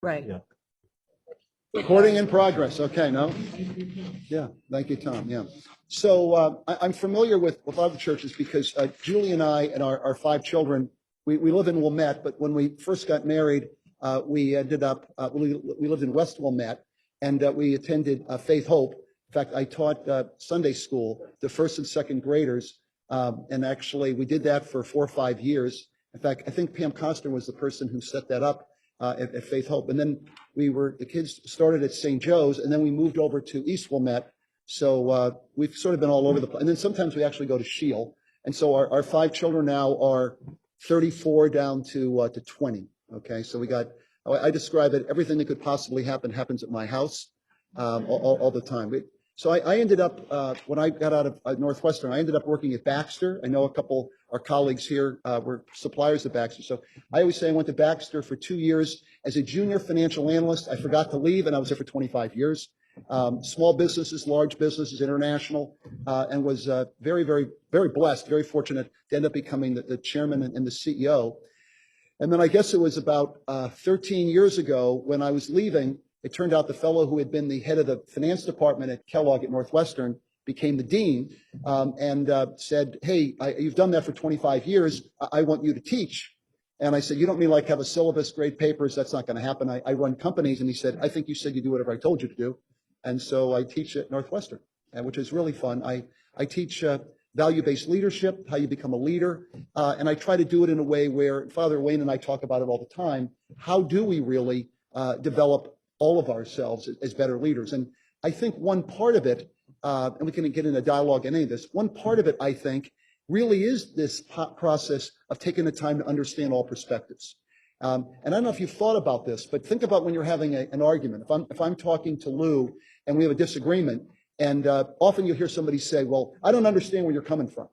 Right. Yeah. Recording in progress. Okay, no? Yeah, thank you, Tom. Yeah. So I'm familiar with a lot of the churches because Julie and I and our 5 children, we live in Wilmette, but when we first got married, we ended up, we lived in West Wilmette, and we attended Faith Hope. In fact, I taught Sunday school to first and second graders, and actually we did that for 4 or 5 years. In fact, I think Pam Costner was the person who set that up at Faith Hope. And then the kids started at St. Joe's, and then we moved over to East Wilmette. So we've sort of been all over the place. And then sometimes we actually go to Shield. And so our 5 children now are 34 down to 20. Okay, so I describe it, everything that could possibly happen happens at my house all the time. So I ended up, when I got out of Northwestern, I ended up working at Baxter. I know a couple, our colleagues here were suppliers at Baxter. So I always say I went to Baxter for 2 years as a junior financial analyst. I forgot to leave, and I was there for 25 years. Small businesses, large businesses, international, and was very, very, very blessed, very fortunate to end up becoming the chairman and the CEO. And then I guess it was about 13 years ago when I was leaving, it turned out the fellow who had been the head of the finance department at Kellogg at Northwestern became the dean and said, hey, you've done that for 25 years. I want you to teach. And I said, you don't mean like have a syllabus, grade papers? That's not going to happen. I run companies. And he said, I think you said you do whatever I told you to do. And so I teach at Northwestern, which is really fun. I teach value-based leadership, how you become a leader. And I try to do it in a way where Father Wayne and I talk about it all the time. How do we really develop all of ourselves as better leaders? And I think one part of it, and we can get into dialogue in any of this, one part of it, I think, really is this process of taking the time to understand all perspectives. And I don't know if you've thought about this, but think about when you're having an argument. If I'm talking to Lou and we have a disagreement, and often you'll hear somebody say, well, I don't understand where you're coming from.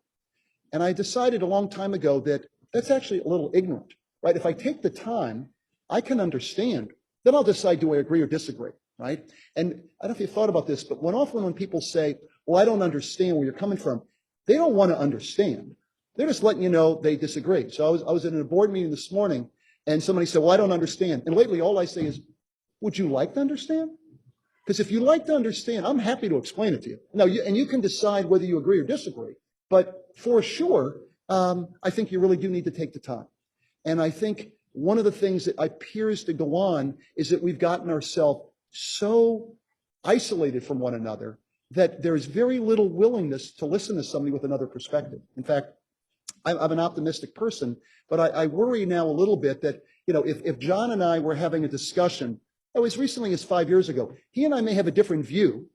And I decided a long time ago that that's actually a little ignorant, right? If I take the time, I can understand. Then I'll decide, do I agree or disagree, right? And I don't know if you've thought about this, but often when people say, well, I don't understand where you're coming from, they don't want to understand. They're just letting you know they disagree. So I was in a board meeting this morning, and somebody said, well, I don't understand. And lately, all I say is, would you like to understand? Because if you like to understand, I'm happy to explain it to you. Now, you can decide whether you agree or disagree. But for sure, I think you really do need to take the time. And I think one of the things that appears to go on is that we've gotten ourselves so isolated from one another that there's very little willingness to listen to somebody with another perspective. In fact, I'm an optimistic person, but I worry now a little bit that, if John and I were having a discussion, as recently as 5 years ago, he and I may have a different view,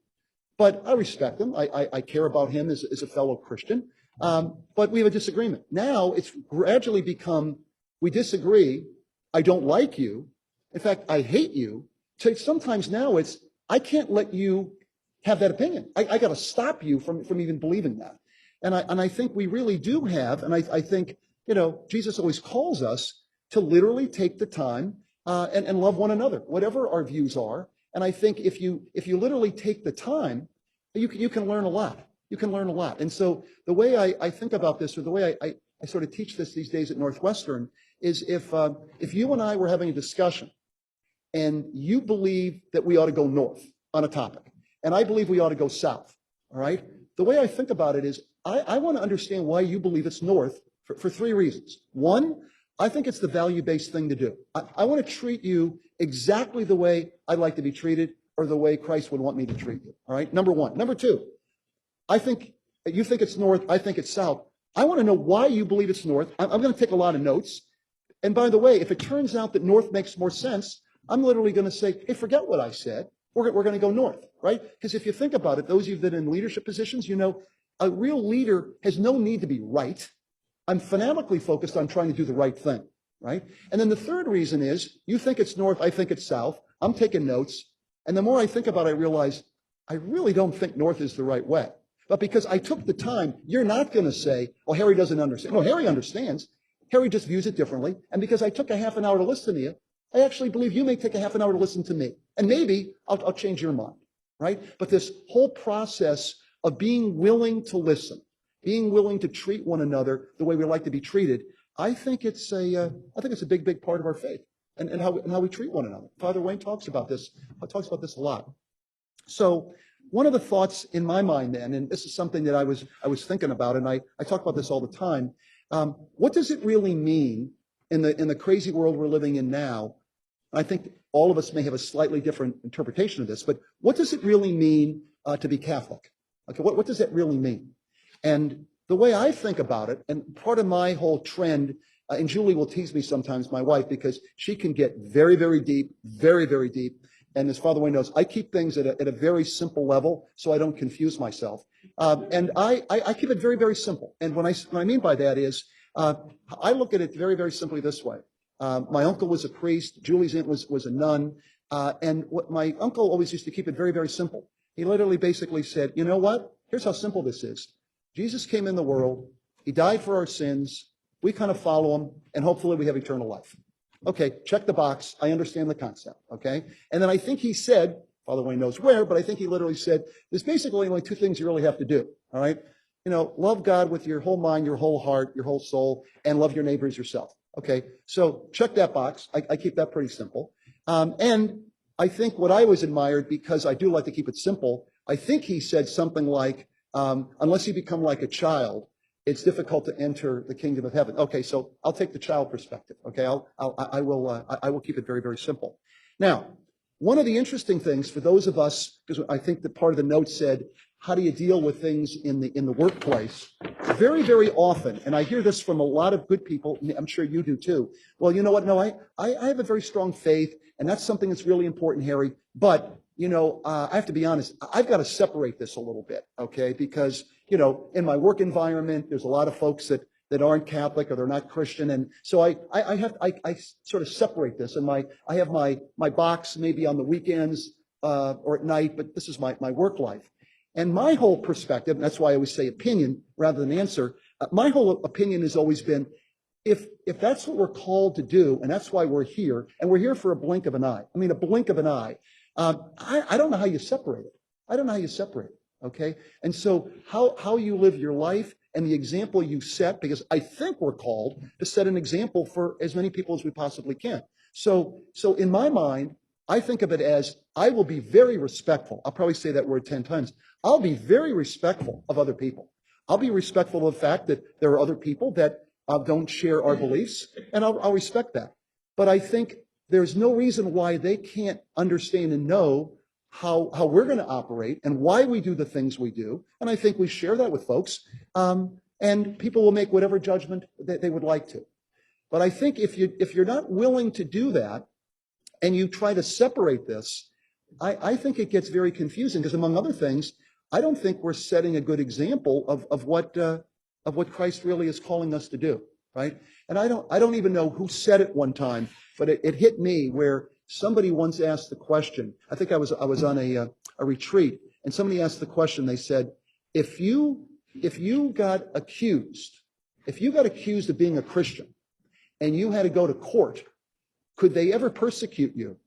but I respect him. I care about him as a fellow Christian, but we have a disagreement. Now it's gradually become, we disagree, I don't like you, in fact, I hate you. So sometimes now it's, I can't let you have that opinion. I got to stop you from even believing that. And I think we really do have, and I think, Jesus always calls us to literally take the time and love one another, whatever our views are. And I think if you literally take the time, you can learn a lot. You can learn a lot. And so the way I think about this, or the way I sort of teach this these days at Northwestern, is if you and I were having a discussion and you believe that we ought to go north on a topic, and I believe we ought to go south, all right? The way I think about it is I want to understand why you believe it's north for 3 reasons. One, I think it's the value-based thing to do. I want to treat you exactly the way I'd like to be treated or the way Christ would want me to treat you, all right? Number one. Number two, I think you think it's north, I think it's south. I want to know why you believe it's north. I'm going to take a lot of notes. And by the way, if it turns out that north makes more sense, I'm literally going to say, hey, forget what I said. We're going to go north, right? Because if you think about it, those of you that are in leadership positions, a real leader has no need to be right. I'm fanatically focused on trying to do the right thing, right? And then the third reason is, you think it's north, I think it's south. I'm taking notes. And the more I think about it, I realize I really don't think north is the right way. But because I took the time, you're not going to say, well, Harry doesn't understand. No, Harry understands. Harry just views it differently. And because I took a half an hour to listen to you, I actually believe you may take a half an hour to listen to me. And maybe I'll change your mind, right? But this whole process of being willing to listen, being willing to treat one another the way we like to be treated, I think it's a big, big part of our faith. and how we treat one another. Father Wayne talks about this a lot. So one of the thoughts in my mind then, and this is something that I was thinking about, and I talk about this all the time. What does it really mean in the crazy world we're living in now? I think all of us may have a slightly different interpretation of this, but what does it really mean to be Catholic? Okay, what does that really mean? And the way I think about it, and part of my whole trend, and Julie will tease me sometimes, my wife, because she can get very, very deep, very, very deep. And as Father Wayne knows, I keep things at a very simple level so I don't confuse myself. And I keep it very, very simple. And what I mean by that is, I look at it very, very simply this way. My uncle was a priest. Julie's aunt was a nun. And what my uncle always used to keep it very, very simple. He literally basically said, you know what? Here's how simple this is. Jesus came in the world. He died for our sins. We kind of follow him, and hopefully we have eternal life. Okay, check the box. I understand the concept, okay? And then I think he said, Father Wayne knows where, but I think he literally said, there's basically only two things you really have to do, all right? You know, love God with your whole mind, your whole heart, your whole soul, and love your neighbor as yourself. Okay, so check that box. I keep that pretty simple. And I think what I always admired, because I do like to keep it simple, I think he said something like, unless you become like a child, it's difficult to enter the kingdom of heaven. Okay, so I'll take the child perspective. Okay, I will keep it very, very simple. Now, one of the interesting things for those of us, because I think that part of the note said, how do you deal with things in the workplace? Very, very often, and I hear this from a lot of good people, I'm sure you do too. Well, you know what? No, I have a very strong faith, and that's something that's really important, Harry. But, you know, I have to be honest, I've got to separate this a little bit, okay? Because, you know, in my work environment, there's a lot of folks that aren't Catholic or they're not Christian. And so I sort of separate this. And I have my box maybe on the weekends or at night, but this is my work life. And my whole perspective, and that's why I always say opinion rather than answer, my whole opinion has always been, if that's what we're called to do, and that's why we're here, and we're here for a blink of an eye. I mean, a blink of an eye. I don't know how you separate it. I don't know how you separate it, okay? And so how you live your life and the example you set, because I think we're called to set an example for as many people as we possibly can. So in my mind, I think of it as I will be very respectful. I'll probably say that word 10 times. I'll be very respectful of other people. I'll be respectful of the fact that there are other people that don't share our beliefs, and I'll respect that. But I think there's no reason why they can't understand and know how we're going to operate and why we do the things we do. And I think we share that with folks, and people will make whatever judgment that they would like to. But I think if you're not willing to do that, and you try to separate this, I think it gets very confusing, because among other things, I don't think we're setting a good example of what Christ really is calling us to do, right? And I don't even know who said it one time, but it hit me where somebody once asked the question. I think I was on a retreat, and somebody asked the question. They said, if you got accused of being a Christian, and you had to go to court, could they ever persecute you,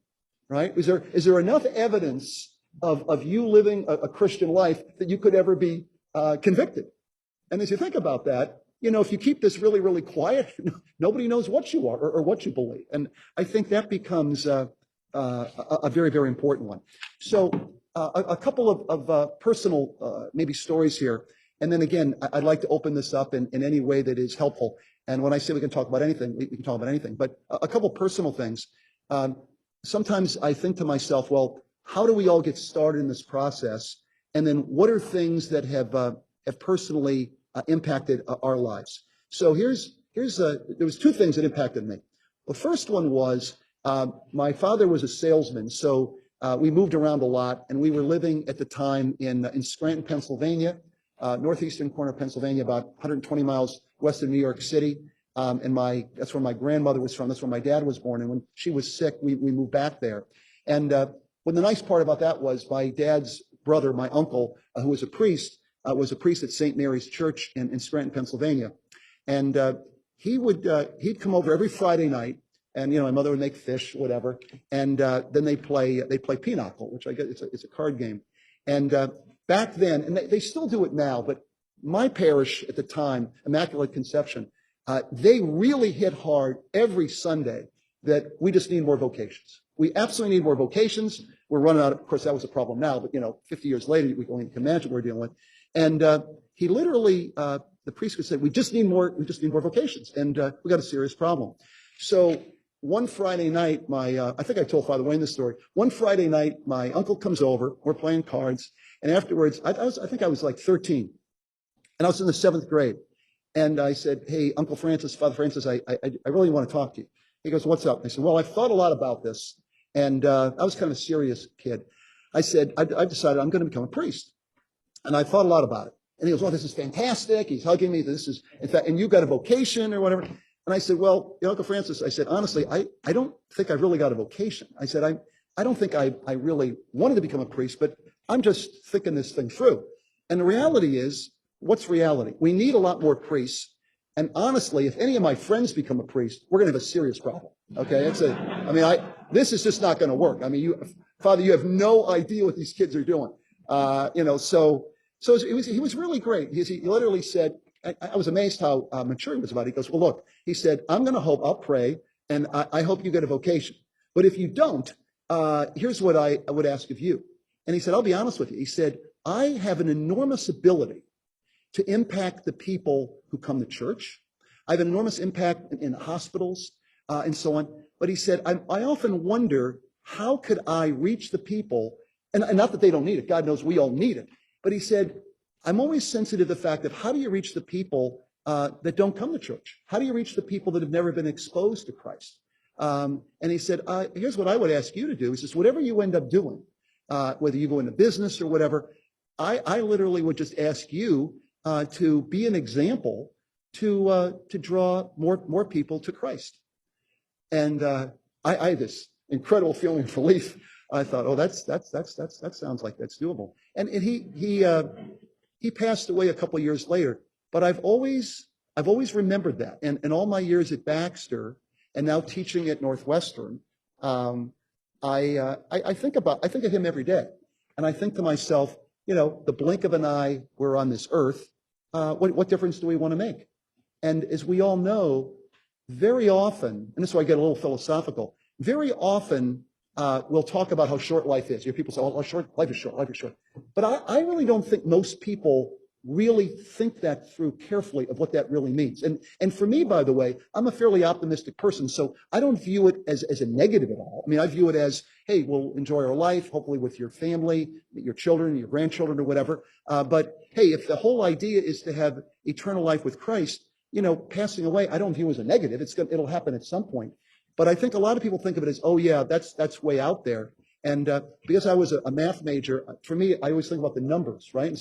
right? Is there enough evidence of you living a Christian life that you could ever be convicted? And as you think about that, you know, if you keep this really, really quiet, nobody knows what you are or what you believe. And I think that becomes a very, very important one. So a couple of personal maybe stories here. And then again, I'd like to open this up in any way that is helpful. And when I say we can talk about anything, we can talk about anything. But a couple personal things. Sometimes I think to myself, well, how do we all get started in this process? And then what are things that have personally impacted our lives? So there was two things that impacted me. The first one was my father was a salesman, so we moved around a lot, and we were living at the time in Scranton, Pennsylvania, northeastern corner of Pennsylvania, about 120 miles west of New York City. And that's where my grandmother was from. That's where my dad was born. And when she was sick, we moved back there. And well, the nice part about that was my dad's brother, my uncle, who was a priest at St. Mary's Church in Scranton, Pennsylvania. And he'd come over every Friday night, and my mother would make fish, whatever, and then they play pinochle, which I guess it's a card game. And back then, and they still do it now, but my parish at the time, Immaculate Conception, they really hit hard every Sunday that we just need more vocations. We absolutely need more vocations. We're running out of course, that was a problem now, but 50 years later, we only can imagine what we're dealing with. And he literally, the priest said, we just need more vocations. And we got a serious problem. So one Friday night, I think I told Father Wayne this story. One Friday night, my uncle comes over. We're playing cards. And afterwards, I think I was like 13. And I was in the 7th grade. And I said, hey, Uncle Francis, Father Francis, I really want to talk to you. He goes, what's up? I said, well, I've thought a lot about this. And I was kind of a serious kid. I said, I've decided I'm going to become a priest. And I thought a lot about it. And he goes, well, this is fantastic. He's hugging me. This is, in fact, and you got a vocation or whatever. And I said, well, Uncle Francis, I said, honestly, I don't think I really got a vocation. I said, I don't think I really wanted to become a priest, but I'm just thinking this thing through. And the reality is, what's reality? We need a lot more priests. And honestly, if any of my friends become a priest, we're going to have a serious problem. Okay? This is just not going to work. I mean, Father, you have no idea what these kids are doing. So he was really great. He literally said, I was amazed how mature he was about it. He goes, well, look, he said, I'm going to hope, I'll pray, and I hope you get a vocation. But if you don't, here's what I would ask of you. And he said, I'll be honest with you. He said, I have an enormous ability to impact the people who come to church. I have an enormous impact in hospitals and so on. But he said, I often wonder, how could I reach the people? And not that they don't need it. God knows we all need it. But he said, I'm always sensitive to the fact that how do you reach the people that don't come to church? How do you reach the people that have never been exposed to Christ? And he said, here's what I would ask you to do. He says, whatever you end up doing, whether you go into business or whatever, I literally would just ask you to be an example to draw more people to Christ. And I had this incredible feeling of relief. I thought, oh, that sounds like that's doable. And he passed away a couple of years later. But I've always remembered that. And in all my years at Baxter and now teaching at Northwestern, I think of him every day. And I think to myself, the blink of an eye, we're on this earth. What difference do we want to make? And as we all know, very often, and this is why I get a little philosophical, very often we'll talk about how short life is. People say, oh, life is short. But I really don't think most people really think that through carefully of what that really means. And for me, by the way, I'm a fairly optimistic person, so I don't view it as a negative at all. I mean, I view it as, hey, we'll enjoy our life, hopefully with your family, your children, your grandchildren, or whatever. But hey, if the whole idea is to have eternal life with Christ, passing away, I don't view as a negative. It'll happen at some point. But I think a lot of people think of it as, oh yeah, that's way out there. And because I was a math major, for me, I always think about the numbers, right?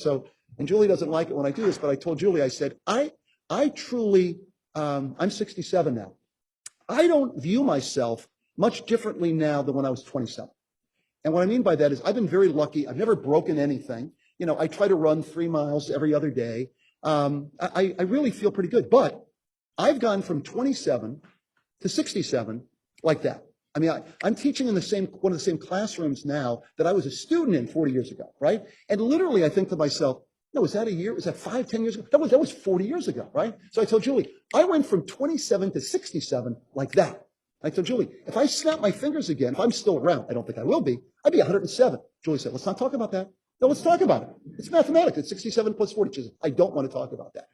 And Julie doesn't like it when I do this, but I told Julie, I said, I truly, I'm 67 now. I don't view myself much differently now than when I was 27. And what I mean by that is I've been very lucky. I've never broken anything. I try to run 3 miles every other day. I really feel pretty good. But I've gone from 27 to 67 like that. I mean, I'm teaching in one of the same classrooms now that I was a student in 40 years ago, right? And literally I think to myself, no, was that a year? Was that 5, 10 years ago? That was 40 years ago, right? So I told Julie, I went from 27 to 67 like that. I told Julie, if I snap my fingers again, if I'm still around, I don't think I will be, I'd be 107. Julie said, let's not talk about that. No, let's talk about it. It's mathematics. It's 67 plus 40. She said, I don't want to talk about that.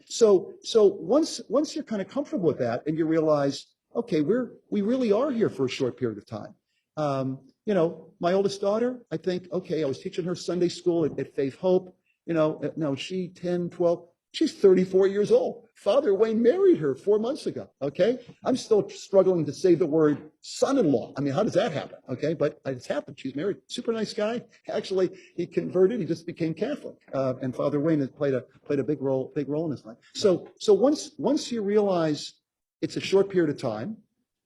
So once you're kind of comfortable with that and you realize, okay, we really are here for a short period of time. My oldest daughter, I think, okay, I was teaching her Sunday school at Faith Hope. No, she 10, 12, she's 34 years old. Father Wayne married her 4 months ago, okay? I'm still struggling to say the word son-in-law. I mean, how does that happen, okay? But it's happened. She's married. Super nice guy. Actually, he converted. He just became Catholic. And Father Wayne has played a big role in his life. So once you realize it's a short period of time,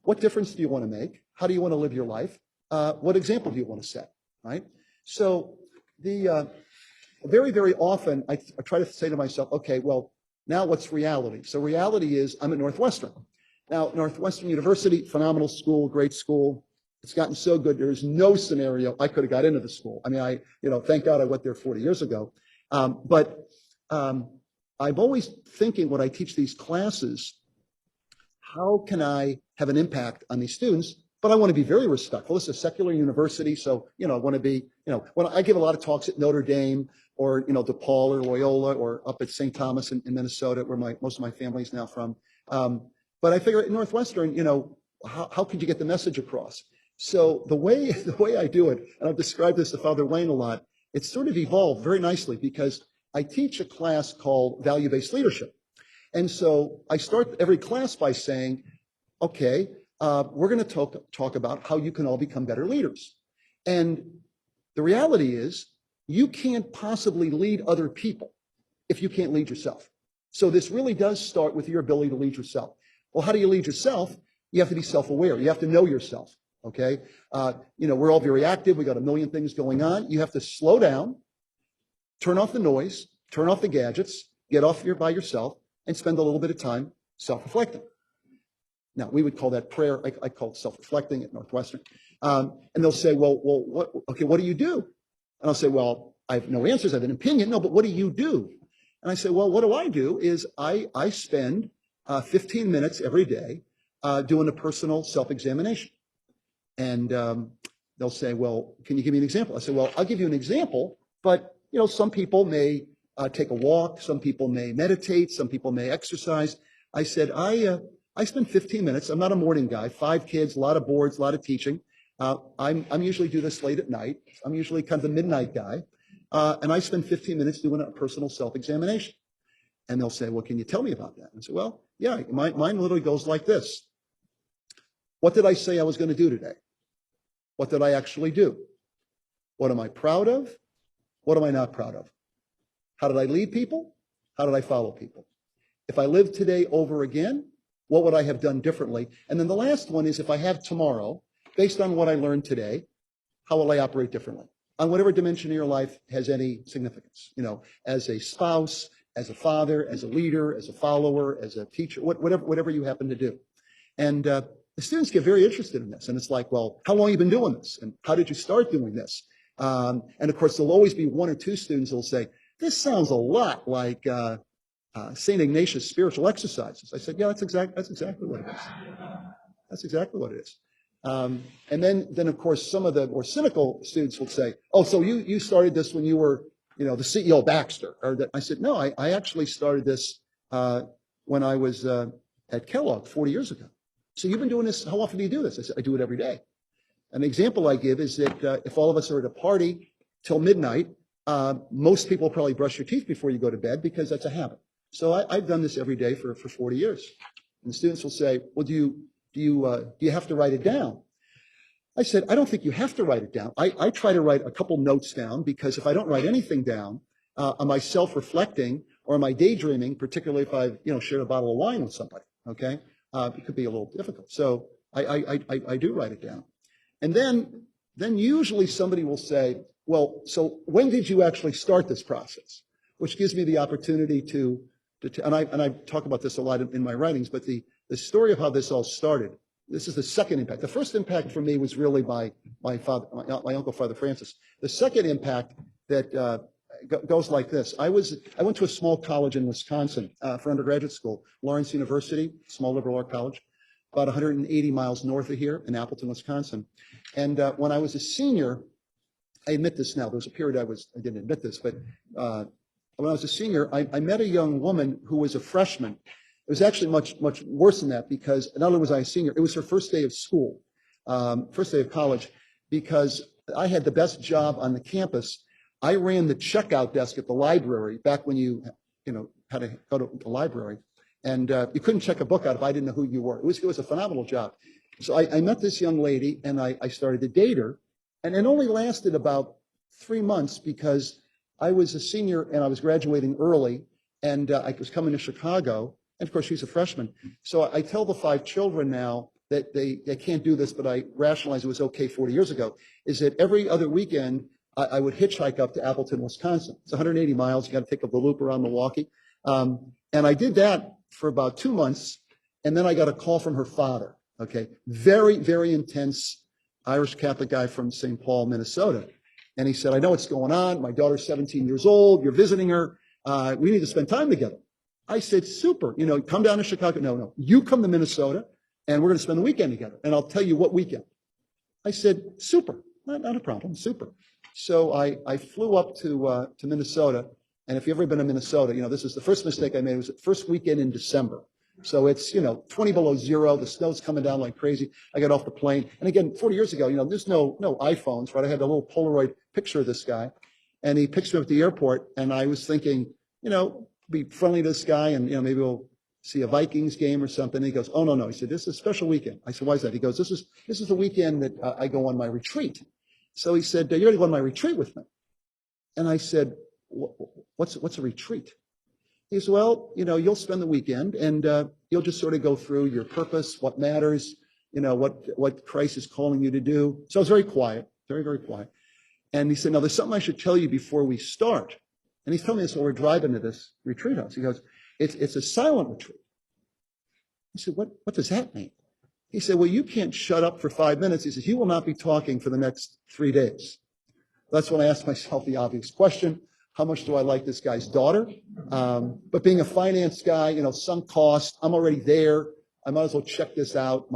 what difference do you want to make? How do you want to live your life? What example do you want to set, right? So very, very often, I try to say to myself, okay, well, now what's reality? So reality is I'm at Northwestern. Now, Northwestern University, phenomenal school, great school. It's gotten so good, there's no scenario I could have got into the school. I mean, thank God I went there 40 years ago. But I'm always thinking when I teach these classes, how can I have an impact on these students? But I want to be very respectful. This is a secular university, so, I want to be, when I give a lot of talks at Notre Dame or, DePaul or Loyola or up at St. Thomas in Minnesota, where most of my family is now from. But I figure at Northwestern, how could you get the message across? So the way I do it, and I've described this to Father Wayne a lot, it's sort of evolved very nicely because I teach a class called value-based leadership. And so I start every class by saying, okay, we're going to talk about how you can all become better leaders. And the reality is you can't possibly lead other people if you can't lead yourself. So this really does start with your ability to lead yourself. Well, how do you lead yourself? You have to be self-aware. You have to know yourself. Okay. We're all very active. We got a million things going on. You have to slow down, turn off the noise, turn off the gadgets, get off by yourself, and spend a little bit of time self-reflecting. Now, we would call that prayer. I call it self-reflecting at Northwestern. And they'll say, well, what do you do? And I'll say, well, I have no answers. I have an opinion. No, but what do you do? And I say, well, what do I do is I spend 15 minutes every day doing a personal self-examination. And they'll say, well, can you give me an example? I say, well, I'll give you an example, but, some people may take a walk. Some people may meditate. Some people may exercise. I said, I spend 15 minutes. I'm not a morning guy. 5 kids, a lot of boards, a lot of teaching. I'm usually do this late at night. I'm usually kind of a midnight guy. And I spend 15 minutes doing a personal self-examination. And they'll say, well, can you tell me about that? And I say, well, yeah, mine literally goes like this. What did I say I was going to do today? What did I actually do? What am I proud of? What am I not proud of? How did I lead people? How did I follow people? If I lived today over again, what would I have done differently? And then the last one is if I have tomorrow, based on what I learned today, how will I operate differently? On whatever dimension of your life has any significance, as a spouse, as a father, as a leader, as a follower, as a teacher, whatever you happen to do. And the students get very interested in this. And it's like, well, how long have you been doing this? And how did you start doing this? And of course, there'll always be 1 or 2 students who'll say, this sounds a lot like St. Ignatius' spiritual exercises. I said, yeah, that's exactly what it is. That's exactly what it is. And then of course, some of the more cynical students will say, oh, so you started this when you were, the CEO of Baxter. Or that. I said, no, I actually started this when I was at Kellogg 40 years ago. So you've been doing this, how often do you do this? I said, I do it every day. An example I give is that if all of us are at a party till midnight, most people probably brush your teeth before you go to bed because that's a habit. So I've done this every day for 40 years. And the students will say, well, do you have to write it down? I said, I don't think you have to write it down. I try to write a couple notes down because if I don't write anything down, am I self-reflecting or am I daydreaming, particularly if I've, shared a bottle of wine with somebody, okay? It could be a little difficult. So I do write it down. And then usually somebody will say, well, so when did you actually start this process? Which gives me the opportunity to and I talk about this a lot in my writings, but the story of how this all started, this is the second impact. The first impact for me was really by my uncle, Father Francis. The second impact that goes like this. I went to a small college in Wisconsin for undergraduate school, Lawrence University, small liberal art college, about 180 miles north of here in Appleton, Wisconsin. And when I was a senior, I admit this now, there was a period I didn't admit this, but when I was a senior, I met a young woman who was a freshman. It was actually much worse than that because not only was I a senior, it was her first day of school, first day of college, because I had the best job on the campus. I ran the checkout desk at the library back when you had to go to the library, and you couldn't check a book out if I didn't know who you were. It was a phenomenal job. So I met this young lady, and I started to date her, and it only lasted about 3 months because I was a senior and I was graduating early, and I was coming to Chicago. And of course, she's a freshman. So I tell the 5 children now that they can't do this, but I rationalized it was okay 40 years ago, is that every other weekend, I would hitchhike up to Appleton, Wisconsin. It's 180 miles. You got to take the loop around Milwaukee. And I did that for about 2 months. And then I got a call from her father. Okay. Very, very intense Irish Catholic guy from St. Paul, Minnesota. And he said, I know what's going on. My daughter's 17 years old. You're visiting her. We need to spend time together. I said, super, come down to Chicago. No, you come to Minnesota and we're going to spend the weekend together. And I'll tell you what weekend. I said, super, not a problem, super. So I flew up to Minnesota. And if you've ever been to Minnesota, this is the first mistake I made. It was the first weekend in December. So it's, 20 below zero. The snow's coming down like crazy. I got off the plane. And again, 40 years ago, there's no iPhones, right? I had a little Polaroid picture of this guy. And he picks me up at the airport. And I was thinking, be friendly to this guy and, maybe we'll see a Vikings game or something. And he goes, oh, no. He said, this is a special weekend. I said, why is that? He goes, this is the weekend that I go on my retreat. So he said, you're going to go on my retreat with me. And I said, what's a retreat? He said, well, you'll spend the weekend and you'll just sort of go through your purpose, what matters, what Christ is calling you to do. So I was very quiet, very, very quiet. And he said, now there's something I should tell you before we start. And he's telling me this while we're driving to this retreat house. He goes, it's a silent retreat. I said, what does that mean? He said, well, you can't shut up for 5 minutes. He says, you will not be talking for the next 3 days. That's when I asked myself the obvious question. How much do I like this guy's daughter? But being a finance guy, sunk cost, I'm already there. I might as well check this out.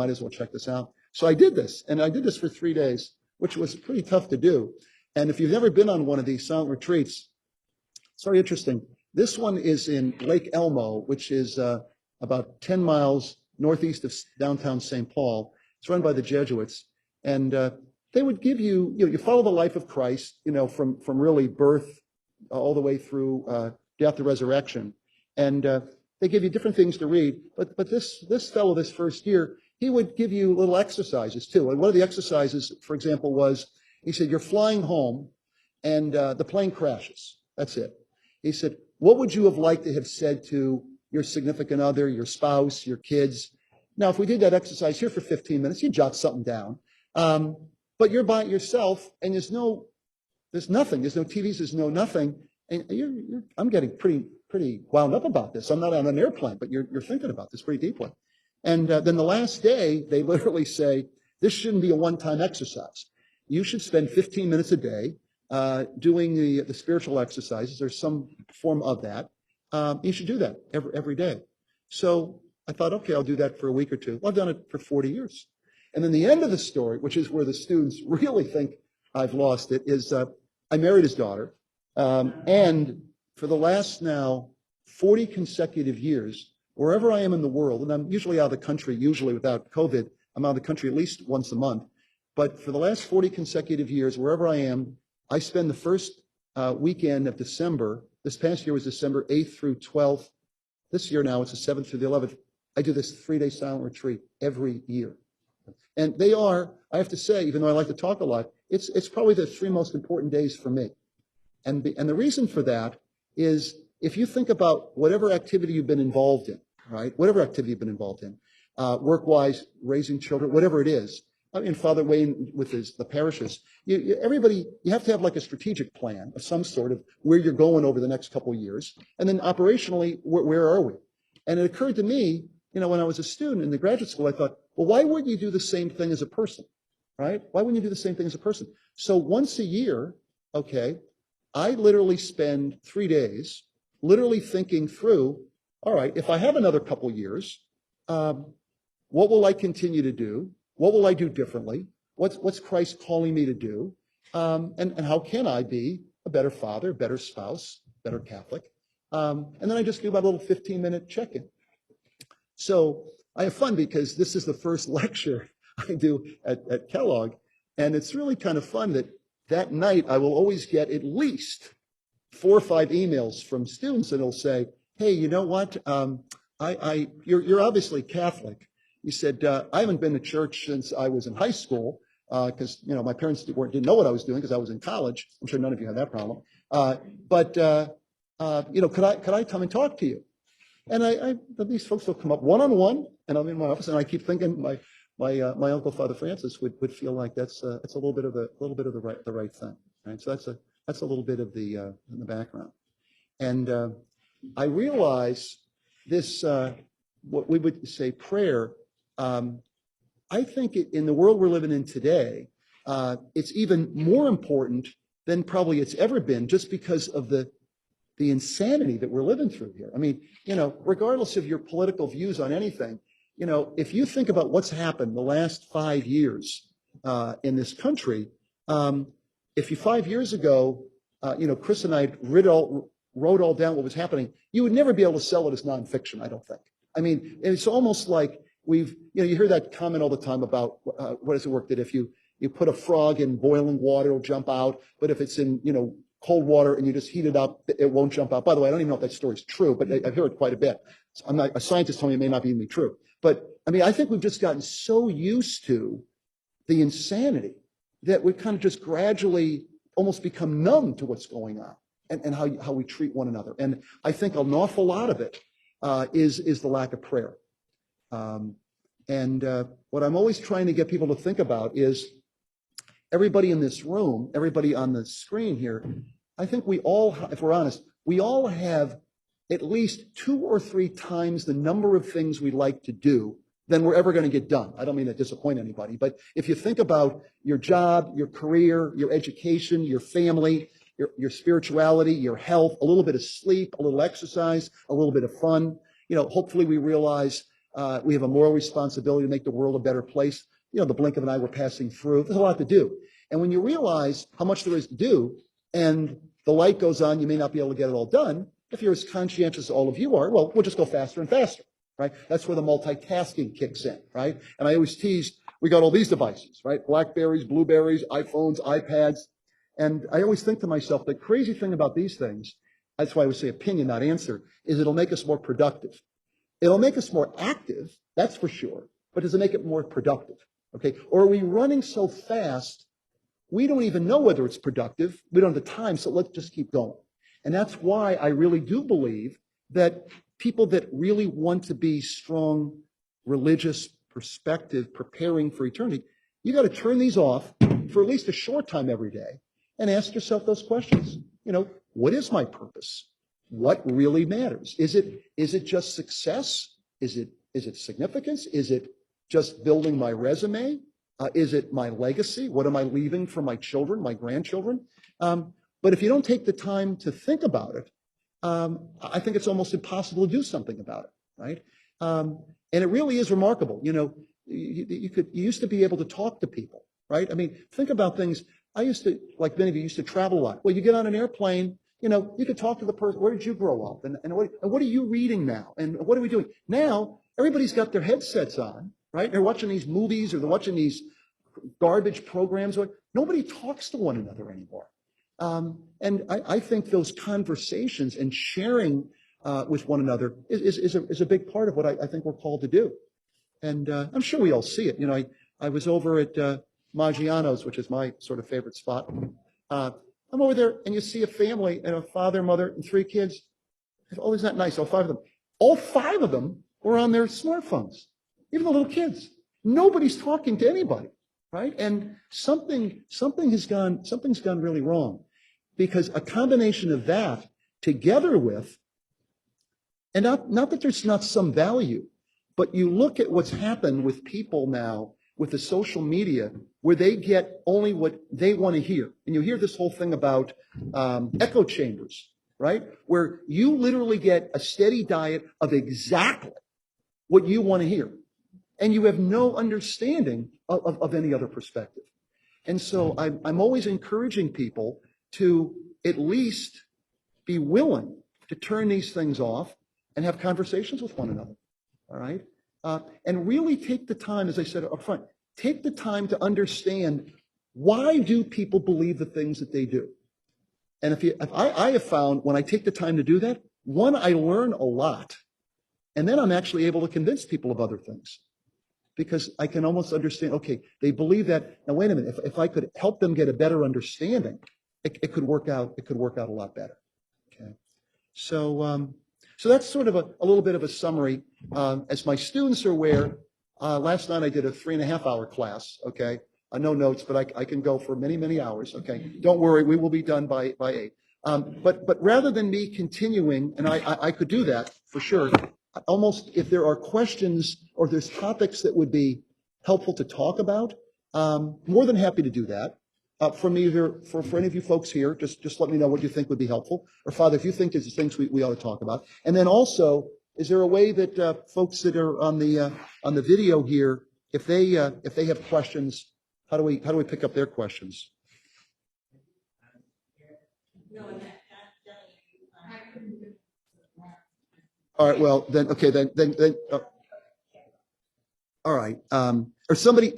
So I did this, and I did this for 3 days, which was pretty tough to do. And if you've never been on one of these silent retreats, it's very interesting. This one is in Lake Elmo, which is about 10 miles northeast of downtown St. Paul. It's run by the Jesuits. And they would give you, you follow the life of Christ, from really birth all the way through death to resurrection. And they give you different things to read. But this fellow, this first year, he would give you little exercises too. And one of the exercises, for example, was, he said, you're flying home and the plane crashes. That's it. He said, what would you have liked to have said to your significant other, your spouse, your kids? Now, if we did that exercise here for 15 minutes, you jot something down. But you're by yourself and there's nothing. There's no TVs, there's no nothing. And I'm getting pretty wound up about this. I'm not on an airplane, but you're thinking about this pretty deeply. And then the last day, they literally say, this shouldn't be a one-time exercise. You should spend 15 minutes a day doing the spiritual exercises. There's some form of that. You should do that every day. So I thought, okay, I'll do that for a week or two. Well, I've done it for 40 years. And then the end of the story, which is where the students really think I've lost it, is I married his daughter. And for the last now 40 consecutive years, wherever I am in the world, and I'm usually out of the country, usually without COVID, I'm out of the country at least once a month. But for the last 40 consecutive years, wherever I am, I spend the first weekend of December. This past year was December 8th through 12th. This year now, it's the 7th through the 11th. I do this 3-day silent retreat every year. And they are, I have to say, even though I like to talk a lot, it's probably the 3 most important days for me. And the reason for that is if you think about whatever activity you've been involved in, right? Whatever activity you've been involved in, work-wise, raising children, whatever it is. I mean, Father Wayne with the parishes, everybody, you have to have like a strategic plan of some sort of where you're going over the next couple of years. And then operationally, where are we? And it occurred to me, when I was a student in the graduate school, I thought, well, why wouldn't you do the same thing as a person, right? Why wouldn't you do the same thing as a person? So once a year, okay, I literally spend 3 days literally thinking through, all right, if I have another couple years, what will I continue to do? What will I do differently? What's Christ calling me to do? And how can I be a better father, better spouse, better Catholic? And then I just do about a little 15-minute check-in. So I have fun because this is the first lecture I do at Kellogg. And it's really kind of fun that night I will always get at least 4 or 5 emails from students and it'll say, hey, you know what? You're obviously Catholic. He said, I haven't been to church since I was in high school because, my parents didn't know what I was doing because I was in college. I'm sure none of you have that problem. But could I come and talk to you? And these folks will come up one-on-one, and I'm in my office, and I keep thinking my uncle Father Francis would feel like that's a little bit of the right thing, right? So that's a little bit of the in the background, and I realize this what we would say prayer. I think in the world we're living in today, it's even more important than probably it's ever been, just because of the the insanity that we're living through here. I mean, regardless of your political views on anything, if you think about what's happened the last 5 years in this country, if you 5 years ago, Chris and I wrote all down what was happening, you would never be able to sell it as nonfiction, I don't think. I mean, it's almost like you hear that comment all the time about what does it work that if you put a frog in boiling water, it'll jump out, but if it's in, cold water and you just heat it up, it won't jump out. By the way, I don't even know if that story's true, but I hear it quite a bit. I'm not a scientist telling me it may not be true. But I mean, I think we've just gotten so used to the insanity that we've kind of just gradually almost become numb to what's going on and how we treat one another. And I think an awful lot of it is the lack of prayer. What I'm always trying to get people to think about is everybody in this room, everybody on the screen here, I think we all, if we're honest, we all have at least 2 or 3 times the number of things we'd like to do than we're ever going to get done. I don't mean to disappoint anybody, but if you think about your job, your career, your education, your family, your spirituality, your health, a little bit of sleep, a little exercise, a little bit of fun, hopefully we realize we have a moral responsibility to make the world a better place. The blink of an eye we're passing through. There's a lot to do. And when you realize how much there is to do and the light goes on, you may not be able to get it all done. If you're as conscientious as all of you are, well, we'll just go faster and faster, right? That's where the multitasking kicks in, right? And I always tease, we got all these devices, right? Blackberries, Blueberries, iPhones, iPads. And I always think to myself, the crazy thing about these things, that's why I would say opinion, not answer, is it'll make us more productive. It'll make us more active, that's for sure. But does it make it more productive? Okay, or are we running so fast, we don't even know whether it's productive. We don't have the time, so let's just keep going. And that's why I really do believe that people that really want to be strong, religious perspective, preparing for eternity, you got to turn these off for at least a short time every day and ask yourself those questions. What is my purpose? What really matters? Is it just success? Is it significance? Is it just building my resume? Is it my legacy? What am I leaving for my children, my grandchildren? But if you don't take the time to think about it, I think it's almost impossible to do something about it, right? And it really is remarkable. You used to be able to talk to people, right? I mean, think about things. I used to, like many of you, used to travel a lot. Well, you get on an airplane, you could talk to the person. Where did you grow up? And what are you reading now? And what are we doing? Now, everybody's got their headsets on, right? They're watching these movies or they're watching these garbage programs. Nobody talks to one another anymore. And I think those conversations and sharing with one another is a big part of what I think we're called to do. And I'm sure we all see it. I was over at Maggiano's, which is my sort of favorite spot. I'm over there, and you see a family and a father, mother, and 3 kids. Oh, isn't that nice? All 5 of them. All 5 of them were on their smartphones, even the little kids. Nobody's talking to anybody, right? And something's gone really wrong, because a combination of that together with, and not that there's not some value, but you look at what's happened with people now with the social media, where they get only what they want to hear. And you hear this whole thing about echo chambers, right? Where you literally get a steady diet of exactly what you want to hear. And you have no understanding of any other perspective. And so I'm always encouraging people to at least be willing to turn these things off and have conversations with one another, all right? And really take the time, as I said up front, take the time to understand, why do people believe the things that they do? And I have found when I take the time to do that, one, I learn a lot. And then I'm actually able to convince people of other things, because I can almost understand, okay, they believe that. Now, wait a minute, if I could help them get a better understanding, it could work out a lot better. Okay. So that's sort of a little bit of a summary. As my students are aware, last night I did a 3.5-hour class, okay? No notes, but I can go for many, many hours, okay? Don't worry, we will be done by 8. But rather than me continuing, and I could do that for sure, almost if there are questions or there's topics that would be helpful to talk about, more than happy to do that. from either, for any of you folks here, just let me know what you think would be helpful. Or Father, if you think there's things we ought to talk about. And then also, is there a way that folks that are on the video here, if they have questions, how do we pick up their questions? All right. Well, then, okay. Then. All right. Or somebody.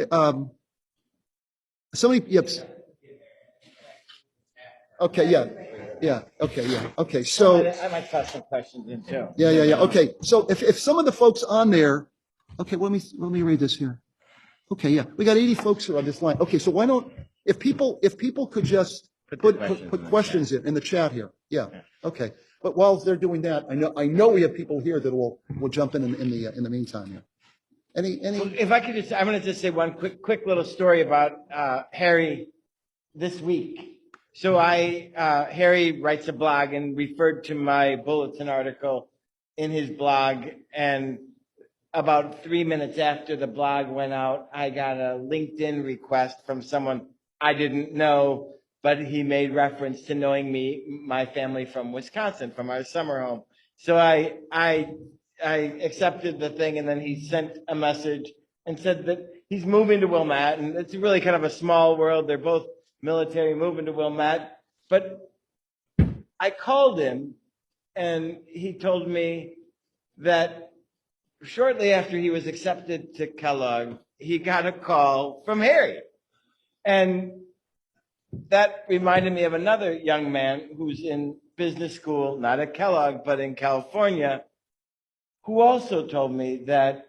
Yep. Okay. Yeah. Yeah. Okay. Yeah. Okay. So I might toss some questions in too. Yeah. Okay. So if some of the folks on there, okay, let me read this here. Okay. Yeah. We got 80 folks here on this line. Okay. So why don't, if people could just put questions in the chat here. Yeah. Okay. But while they're doing that, I know we have people here that will jump in the meantime. Yeah. Any? If I could just, I'm going to just say one quick little story about Harry this week. So Harry writes a blog and referred to my bulletin article in his blog, and about 3 minutes after the blog went out, I got a LinkedIn request from someone I didn't know, but he made reference to knowing my family from Wisconsin, from our summer home. So I accepted the thing, and then he sent a message and said that he's moving to Wilmette, and it's really kind of a small world. They're both military, moving to Wilmette. But I called him, and he told me that shortly after he was accepted to Kellogg, he got a call from Harry. And that reminded me of another young man who's in business school, not at Kellogg, but in California, who also told me that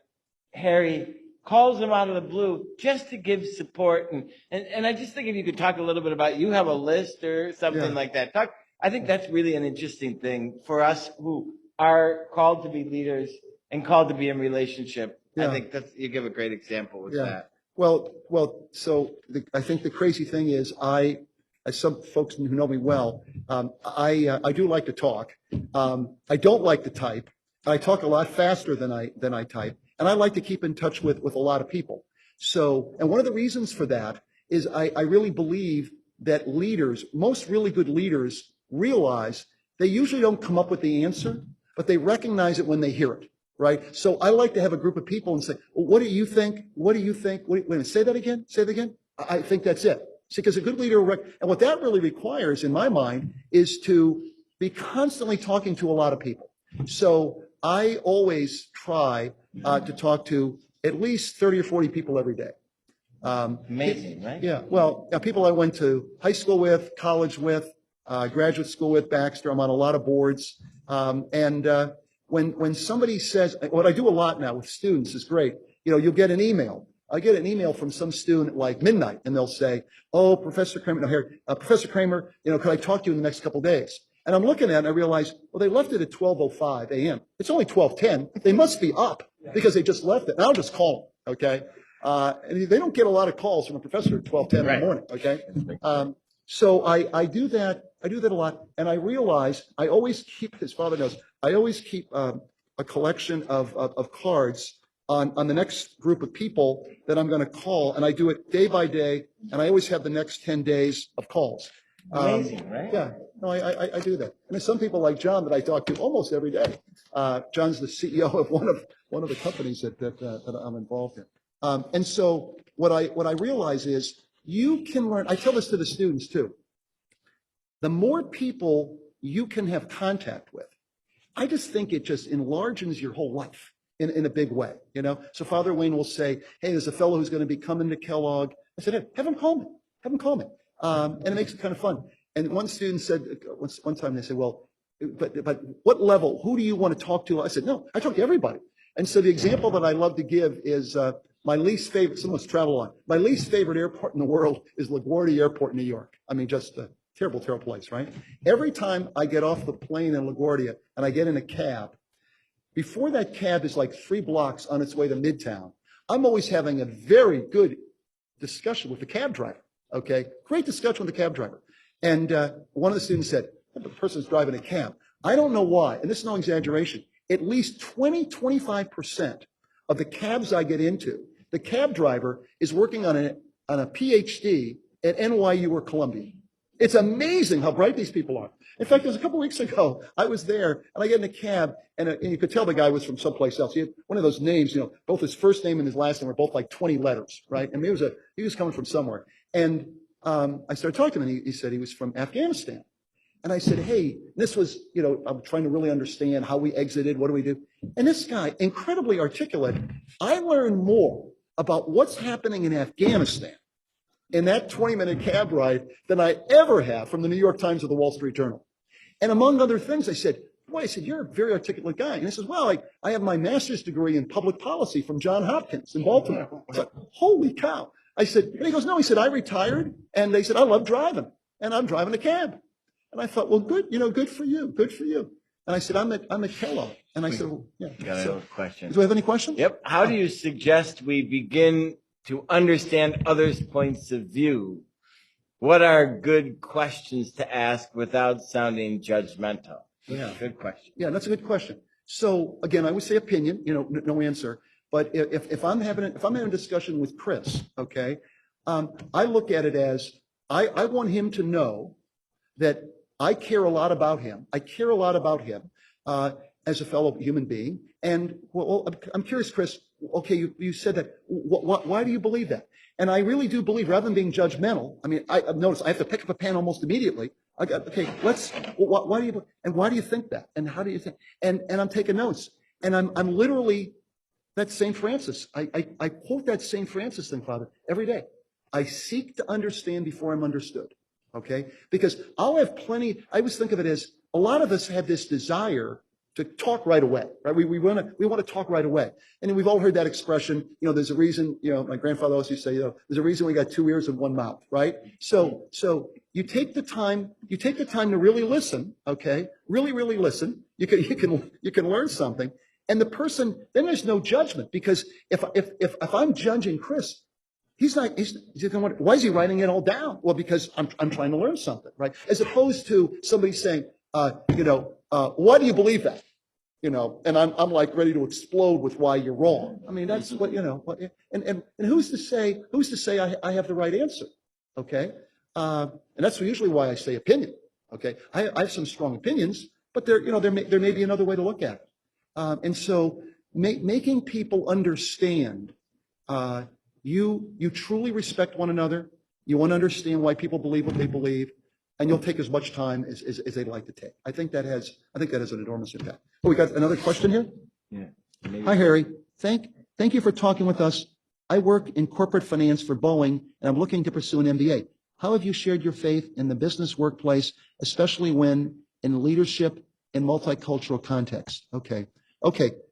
Harry calls him out of the blue just to give support. And I just think if you could talk a little bit about, you have a list or something like that. I think that's really an interesting thing for us who are called to be leaders and called to be in relationship. I think you give a great example with that. Well, so I think the crazy thing is as some folks who know me well, I do like to talk. I don't like to type. I talk a lot faster than I type, and I like to keep in touch with a lot of people. So, and one of the reasons for that is I really believe that leaders, most really good leaders, realize they usually don't come up with the answer, but they recognize it when they hear it, right? So I like to have a group of people and say, well, what do you think? What do you think? Wait a minute, say that again? Say that again? I think that's it. See, because a good leader, and what that really requires in my mind is to be constantly talking to a lot of people. So I always try to talk to at least 30 or 40 people every day. Amazing, right? Yeah. Well, people I went to high school with, college with, graduate school with, Baxter. I'm on a lot of boards. When somebody says, what I do a lot now with students is great. You'll get an email. I get an email from some student at like midnight, and they'll say, "Oh, Professor Kraemer, Professor Kraemer, could I talk to you in the next couple of days?" And I'm looking at it, and I realize, well, they left it at 12:05 a.m. It's only 12:10. They must be up because they just left it. And I'll just call them, okay? And they don't get a lot of calls from a professor at 12:10 in the morning, okay? So I do that. I do that a lot, and I realize I always keep, his father knows, I always keep a collection of cards on the next group of people that I'm going to call, and I do it day by day, and I always have the next 10 days of calls. Amazing, right? Yeah, no, I do that. And there's some people like John that I talk to almost every day. John's the CEO of one of the companies that I'm involved in. And so what I realize is you can learn. I tell this to the students too. The more people you can have contact with, I just think it just enlarges your whole life in a big way. So Father Wayne will say, "Hey, there's a fellow who's going to be coming to Kellogg." I said, "Hey, have him call me. Have him call me." And it makes it kind of fun. And one student said, one time they said, "Well, but what level? Who do you want to talk to?" I said, "No, I talk to everybody." And so the example that I love to give is my least favorite, someone's travel on. My least favorite airport in the world is LaGuardia Airport in New York. I mean, just a terrible, terrible place, right? Every time I get off the plane in LaGuardia and I get in a cab, before that cab is like 3 blocks on its way to Midtown, I'm always having a very good discussion with the cab driver. Okay, great discussion with the cab driver. And one of the students said, "The person's driving a cab." I don't know why, and this is no exaggeration, at least 25% of the cabs I get into, the cab driver is working on a PhD at NYU or Columbia. It's amazing how bright these people are. In fact, there's a couple weeks ago, I was there and I get in a cab and you could tell the guy was from someplace else. He had one of those names, both his first name and his last name were both like 20 letters, right? And he was coming from somewhere. And I started talking to him and he said he was from Afghanistan. And I said, hey, this was, I'm trying to really understand how we exited, what do we do? And this guy, incredibly articulate, I learned more about what's happening in Afghanistan in that 20-minute cab ride than I ever have from the New York Times or the Wall Street Journal. And among other things, I said, you're a very articulate guy. And he says, well, I have my master's degree in public policy from Johns Hopkins in Baltimore. I was like, holy cow. I said, and he goes, no, he said, I retired. And they said, I love driving. And I'm driving a cab. And I thought, well, good, good for you, good for you. And I said, I'm at Kellogg. And I said, well, yeah. Got another question. Do we have any questions? Yep. How do you suggest we begin to understand others' points of view? What are good questions to ask without sounding judgmental? Yeah, good question. Yeah, that's a good question. So again, I would say opinion, no answer. But if I'm having a discussion with Chris, okay, I look at it as I want him to know that I care a lot about him. I care a lot about him as a fellow human being. And well, I'm curious, Chris. Okay, you said that. Why do you believe that? And I really do believe, rather than being judgmental. I mean, I've noticed I have to pick up a pen almost immediately. Why do you think that? And how do you think? And I'm taking notes. And I'm literally that St. Francis. I quote that St. Francis thing, Father, every day. I seek to understand before I'm understood. Okay? Because I'll have plenty. I always think of it as a lot of us have this desire to talk right away, right? We want to talk right away. And we've all heard that expression, there's a reason, my grandfather always used to say, there's a reason we got two ears and one mouth, right? So you take the time to really listen, okay? Really, really listen. You can learn something. And the person, then there's no judgment, because if I'm judging Chris, he's going, why is he writing it all down? Well, because I'm trying to learn something, right? As opposed to somebody saying, why do you believe that? And I'm like ready to explode with why you're wrong. I mean, that's what, and who's to say I have the right answer? Okay. And that's usually why I say opinion. Okay. I have some strong opinions, but there may be another way to look at it. And so making people understand, you truly respect one another. You want to understand why people believe what they believe. And you'll take as much time as they'd like to take. I think that has an enormous impact. Oh, we got another question here? Yeah. Maybe. Hi, Harry. Thank you for talking with us. I work in corporate finance for Boeing, and I'm looking to pursue an MBA. How have you shared your faith in the business workplace, especially when in leadership in multicultural context? Okay.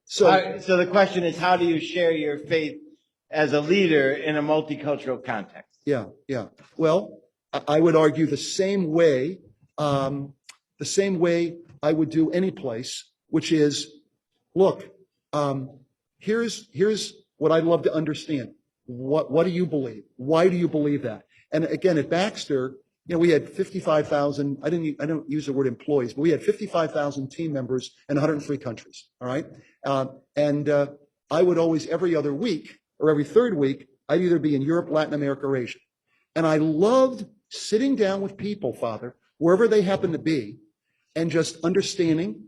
So the question is, how do you share your faith as a leader in a multicultural context? Yeah. Well, I would argue the same way I would do any place, which is, look, here's what I'd love to understand. What do you believe? Why do you believe that? And again, at Baxter, we had 55,000. I don't use the word employees, but we had 55,000 team members in 103 countries. All right, and I would always every other week or every third week, I'd either be in Europe, Latin America, or Asia, and I loved sitting down with people, Father, wherever they happen to be, and just understanding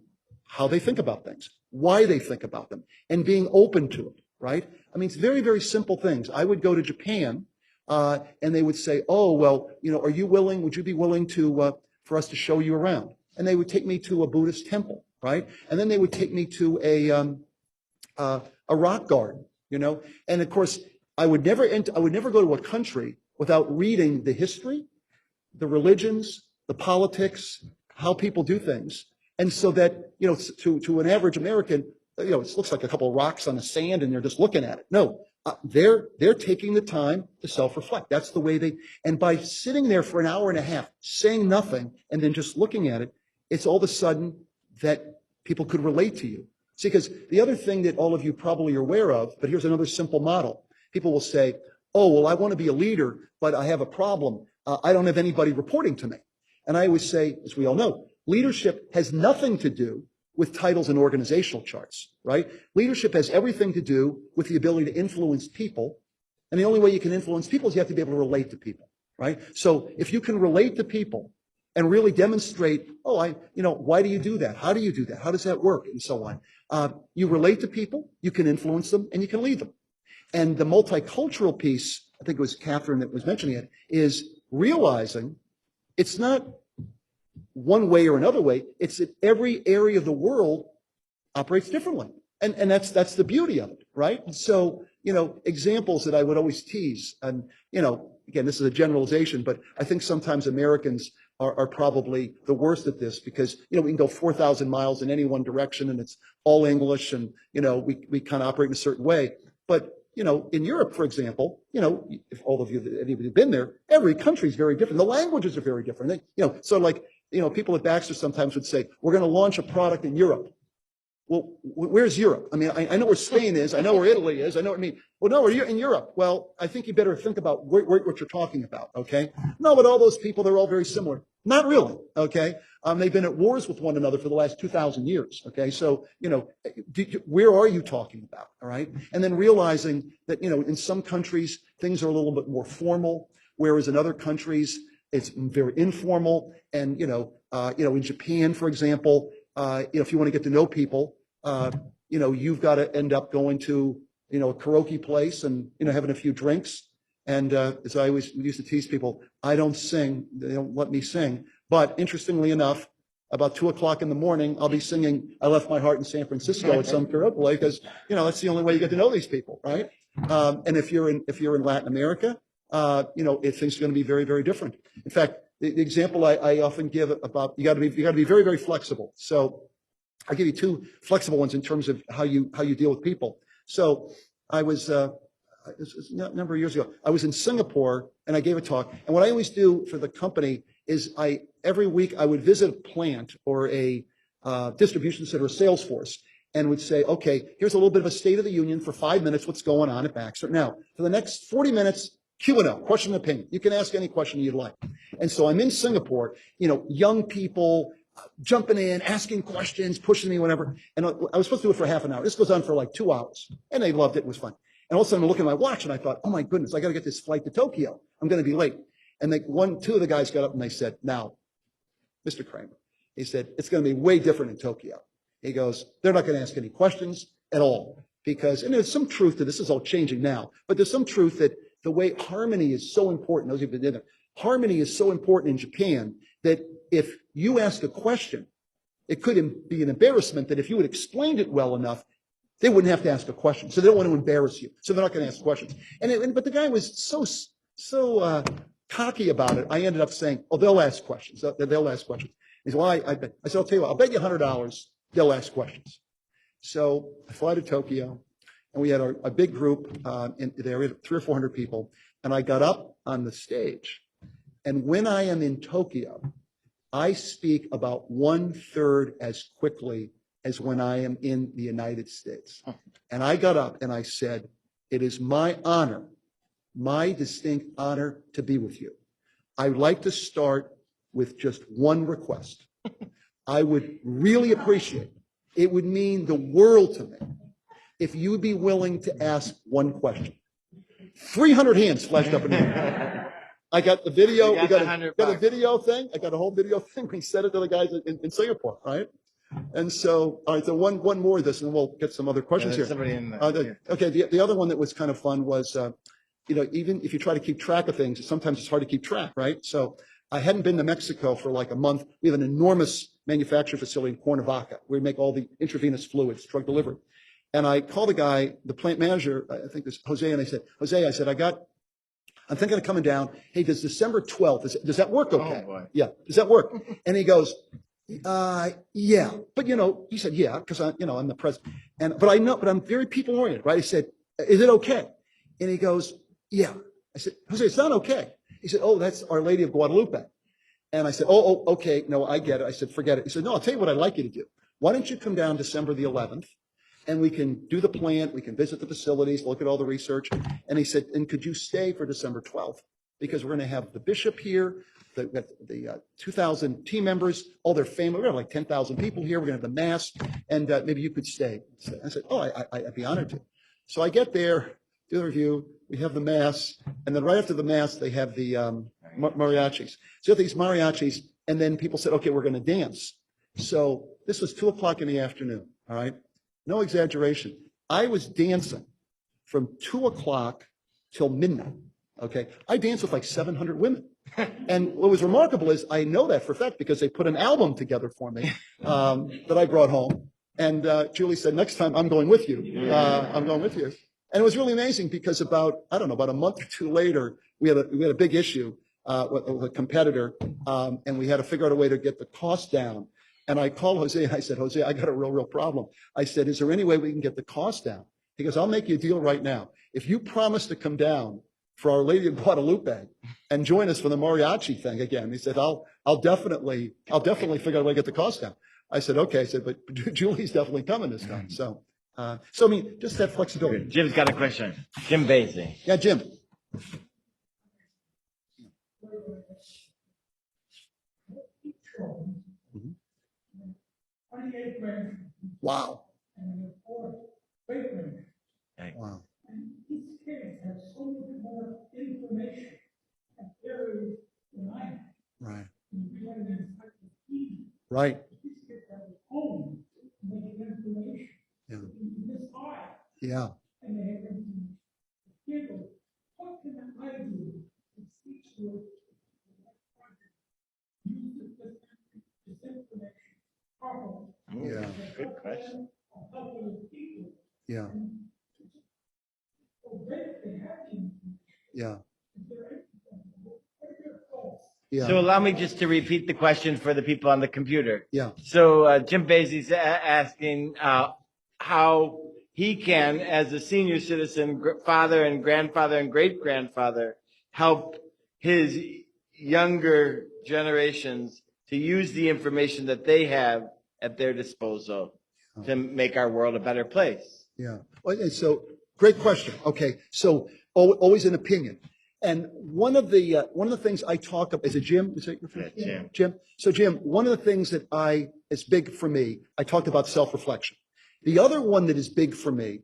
how they think about things, why they think about them, and being open to it, right? I mean, it's very, very simple things. I would go to Japan, and they would say, oh, well, would you be willing for us to show you around? And they would take me to a Buddhist temple, right? And then they would take me to a rock garden, and of course, I would never go to a country without reading the history, the religions, the politics, how people do things. And so that, to an average American, it looks like a couple of rocks on the sand and they're just looking at it. No, they're taking the time to self-reflect. That's the way and by sitting there for an hour and a half, saying nothing, and then just looking at it, it's all of a sudden that people could relate to you. See, because the other thing that all of you probably are aware of, but here's another simple model. People will say, oh, well, I want to be a leader, but I have a problem. I don't have anybody reporting to me. And I always say, as we all know, leadership has nothing to do with titles and organizational charts, right? Leadership has everything to do with the ability to influence people. And the only way you can influence people is you have to be able to relate to people. right? So if you can relate to people and really demonstrate, why do you do that? How do you do that? How does that work? And so on. You relate to people, you can influence them, and you can lead them. And the multicultural piece, I think it was Catherine that was mentioning it, is realizing it's not one way or another way. It's that every area of the world operates differently. And that's the beauty of it, right? And so, examples that I would always tease, and, again, this is a generalization, but I think sometimes Americans are probably the worst at this because, we can go 4,000 miles in any one direction and it's all English and, we kind of operate in a certain way. But, in Europe, for example, if all of you, anybody have been there, every country is very different. The languages are very different. So like, people at Baxter sometimes would say, we're going to launch a product in Europe. Well, where's Europe? I mean, I know where Spain is. I know where Italy is. Well, no, we're in Europe. Well, I think you better think about what you're talking about, okay? No, but all those people, they're all very similar. Not really, okay? They've been at wars with one another for the last 2,000 years, okay? So, where are you talking about, all right? And then realizing that, in some countries, things are a little bit more formal, whereas in other countries, it's very informal. And, in Japan, for example, if you want to get to know people, you've got to end up going to, a karaoke place and, having a few drinks. And as I always used to tease people, I don't sing. They don't let me sing. But interestingly enough, about 2:00 in the morning, I'll be singing "I Left My Heart in San Francisco" at some karaoke because, that's the only way you get to know these people, right? And if you're in Latin America, things are going to be very, very different. In fact, the example I often give about you got to be very, very flexible. So I'll give you two flexible ones in terms of how you deal with people. So I was a number of years ago, I was in Singapore and I gave a talk. And what I always do for the company is every week I would visit a plant or a distribution center or sales force and would say, okay, here's a little bit of a state of the union for 5 minutes, what's going on at Baxter. Now, for the next 40 minutes, Q&A, question and opinion. You can ask any question you'd like. And so I'm in Singapore, young people jumping in, asking questions, pushing me, whatever. And I was supposed to do it for half an hour. This goes on for like 2 hours. And they loved it. It was fun. And all of a sudden I'm looking at my watch and I thought, oh my goodness, I got to get this flight to Tokyo. I'm going to be late. And two of the guys got up and they said, now, Mr. Kraemer, he said, it's going to be way different in Tokyo. He goes, they're not going to ask any questions at all because, and there's some truth to this is all changing now, but there's some truth that the way harmony is so important, those who've been in there, harmony is so important in Japan that if you ask a question, it could be an embarrassment that if you had explained it well enough, they wouldn't have to ask a question. So they don't want to embarrass you. So they're not going to ask questions. But the guy was so cocky about it. I ended up saying, oh, they'll ask questions. They'll ask questions. He said, well, I said, I'll tell you what, I'll bet you $100 they'll ask questions. So I fly to Tokyo. And we had a big group in there, we had 300 or 400 people. And I got up on the stage. And when I am in Tokyo, I speak about 1/3 as quickly as when I am in the United States. And I got up and I said, it is my honor, my distinct honor to be with you. I would like to start with just one request. I would really appreciate it. It would mean the world to me if you would be willing to ask one question. 300 hands flashed up in the air. I got the video. We got a video thing. I got a whole video thing. We sent it to the guys in Singapore, right? And so, all right, so one more of this, and then we'll get some other questions here. Somebody in okay, the other one that was kind of fun was, even if you try to keep track of things, sometimes it's hard to keep track, right? So I hadn't been to Mexico for like a month. We have an enormous manufacturing facility in Cuernavaca where we make all the intravenous fluids, drug delivery. And I called the guy, the plant manager, I think it was Jose, and I said, Jose, I said, I'm thinking of coming down. Hey, does December 12th, does that work okay? Oh, boy. Yeah, does that work? And he goes, yeah. But, he said, yeah, because I'm the president. But I'm very people oriented, right? He said, is it okay? And he goes, yeah. I said, Jose, it's not okay. He said, oh, that's Our Lady of Guadalupe. And I said, oh, okay. No, I get it. I said, forget it. He said, no, I'll tell you what I'd like you to do. Why don't you come down December the 11th? And we can do the plant, we can visit the facilities, look at all the research. And he said, and could you stay for December 12th? Because we're going to have the bishop here, the 2,000 team members, all their family. We're going to have like 10,000 people here. We're going to have the mass, and maybe you could stay. I said, oh, I'd be honored to. So I get there, do the review, we have the mass, and then right after the mass, they have the mariachis. So these mariachis, and then people said, okay, we're going to dance. So this was 2:00 in the afternoon, all right? No exaggeration. I was dancing from 2:00 till midnight, okay? I danced with like 700 women. And what was remarkable is I know that for a fact because they put an album together for me that I brought home. And Julie said, next time I'm going with you. I'm going with you. And it was really amazing because about a month or two later, we had a big issue with a competitor, and we had to figure out a way to get the cost down. And I called Jose and I said, Jose, I got a real problem. I said, is there any way we can get the cost down? He goes, I'll make you a deal right now. If you promise to come down for Our Lady of Guadalupe and join us for the mariachi thing again, he said, I'll definitely figure out a way to get the cost down. I said, okay. I said, but Julie's definitely coming this time. So I mean, just that flexibility. Jim's got a question. Jim Basie. Yeah, Jim. Mhm. Wow. Wow. And these kids have so much more information and theory than I have. Right. Right. Right. These kids have at home making information. Yeah. This high. Yeah. And they have information. People, what can I do to teach you use this information properly? Yeah. Good question. Help other people. Yeah. Yeah. Yeah. So allow me just to repeat the question for the people on the computer. Yeah. So Jim Basie's asking how he can, as a senior citizen, father and grandfather and great-grandfather, help his younger generations to use the information that they have at their disposal to make our world a better place. Yeah. Well, and so great question. Okay. So always an opinion. And one of the things I talk about, is it Jim? Is that your friend? Yeah, Jim. Jim. So Jim, one of the things that is big for me, I talked about self-reflection. The other one that is big for me,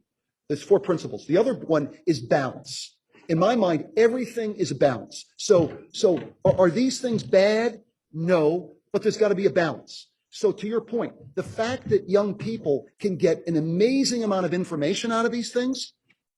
there's 4 principles. The other one is balance. In my mind, everything is a balance. So are these things bad? No, but there's got to be a balance. So to your point, the fact that young people can get an amazing amount of information out of these things,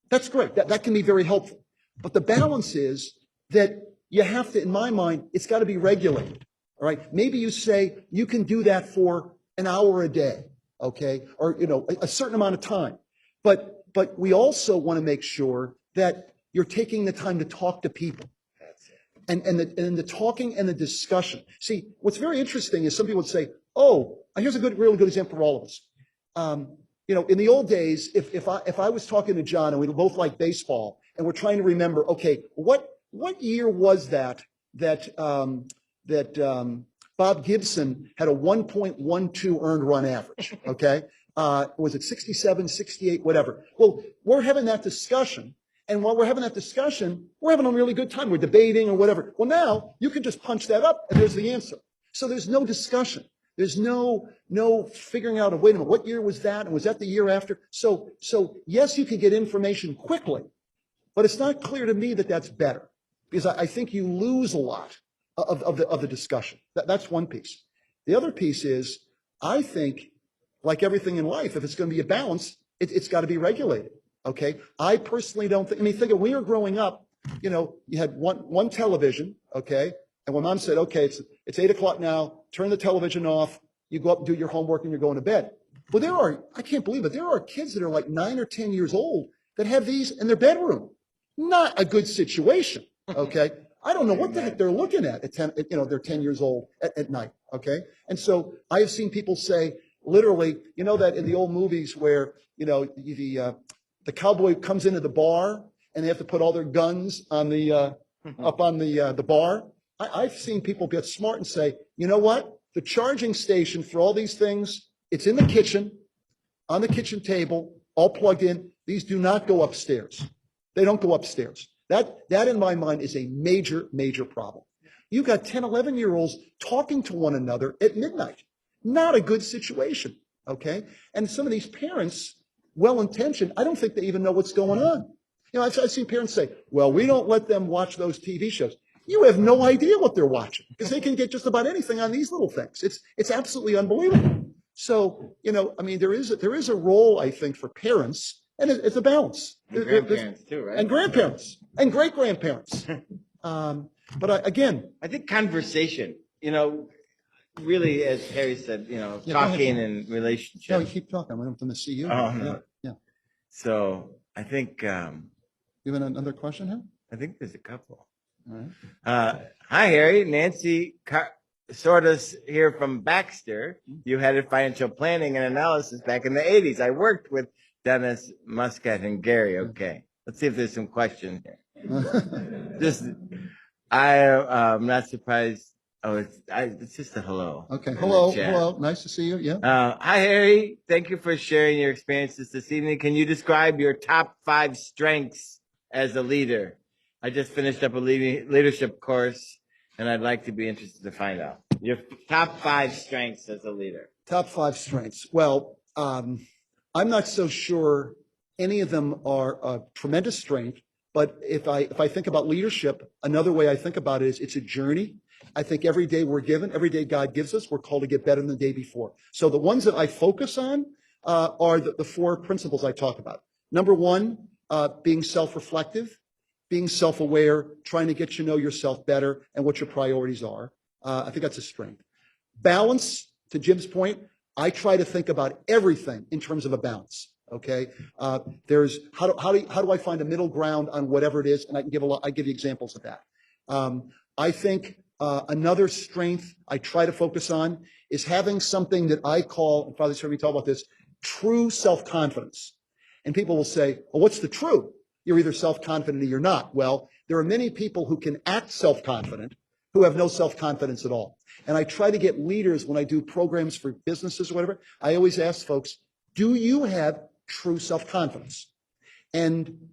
that's great. That can be very helpful. But the balance is that you have to, in my mind, it's got to be regulated. All right. Maybe you say you can do that for an hour a day. Okay. Or, a certain amount of time. But we also want to make sure that you're taking the time to talk to people. And the talking and the discussion. See, what's very interesting is some people would say, oh, here's a really good example for all of us. In the old days, if I was talking to John and we both like baseball and we're trying to remember, okay, what year was that Bob Gibson had a 1.12 earned run average? Okay. Was it 67, 68, whatever? Well, we're having that discussion. And while we're having that discussion, we're having a really good time. We're debating or whatever. Well, now you can just punch that up and there's the answer. So there's no discussion. There's no figuring out, wait a minute, what year was that? And was that the year after? So yes, you can get information quickly, but it's not clear to me that that's better because I think you lose a lot of the discussion. That's one piece. The other piece is, I think, like everything in life, if it's going to be a balance, it's got to be regulated. Okay. I personally don't think, think of when you're growing up, you had one television. Okay. And when mom said, okay, it's 8 o'clock now, turn the television off, you go up and do your homework and you're going to bed. Well, I can't believe it. There are kids that are like 9 or 10 years old that have these in their bedroom. Not a good situation. Okay. I don't know what the heck they're looking at 10, they're 10 years old at night. Okay. And so I have seen people say, literally, that in the old movies where, the cowboy comes into the bar and they have to put all their guns on up on the bar. I've seen people get smart and say, you know what? The charging station for all these things, it's in the kitchen, on the kitchen table, all plugged in. These do not go upstairs. They don't go upstairs. That in my mind is a major, major problem. You got 10, 11-year-olds talking to one another at midnight. Not a good situation. Okay. And some of these parents, well-intentioned, I don't think they even know what's going on. You know, I've seen parents say, well, we don't let them watch those TV shows. You have no idea what they're watching because they can get just about anything on these little things. It's absolutely unbelievable. So, you know, I mean, there is a role, I think, for parents, and it's a balance. And grandparents too, right? And grandparents and great grandparents. But again, I think conversation, you know, really, as Harry said, you know, Yeah, go ahead. talking and no, relationships. you keep talking. I'm going to see you. Oh, no. Yeah. So I think You have another question here? there's a couple. All right. Hi, Harry. Nancy Sordas here from Baxter. You headed financial planning and analysis back in the 80s. I worked with Dennis Muscat and Gary. Okay. Let's see if there's some questions here. Just, I'm not surprised. Oh, it's just a hello. Okay. in the Hello. chat. Hello. Nice to see you. Yeah. Hi, Harry. Thank you for sharing your experiences this evening. Can you describe your top 5 strengths as a leader? I just finished up a leadership course, and I'd like to be interested to find out your top 5 strengths as a leader. Top 5 strengths. Well, I'm not so sure any of them are a tremendous strength, but if I think about leadership, another way I think about it is it's a journey. I think every day we're given, every day God gives us, we're called to get better than the day before. So the ones that I focus on are the 4 principles I talk about. Number 1, being self-reflective, being self-aware, trying to get to know yourself better and what your priorities are. I think that's a strength. Balance, to Jim's point, I try to think about everything in terms of a balance. Okay, there's how do I find a middle ground on whatever it is, and I give you examples of that. I think another strength I try to focus on is having something that I call, and Father's heard me talk about this, true self-confidence. And people will say, well, what's the true? You're either self-confident or you're not. Well, there are many people who can act self-confident who have no self-confidence at all. And I try to get leaders when I do programs for businesses or whatever. I always ask folks, do you have true self-confidence? And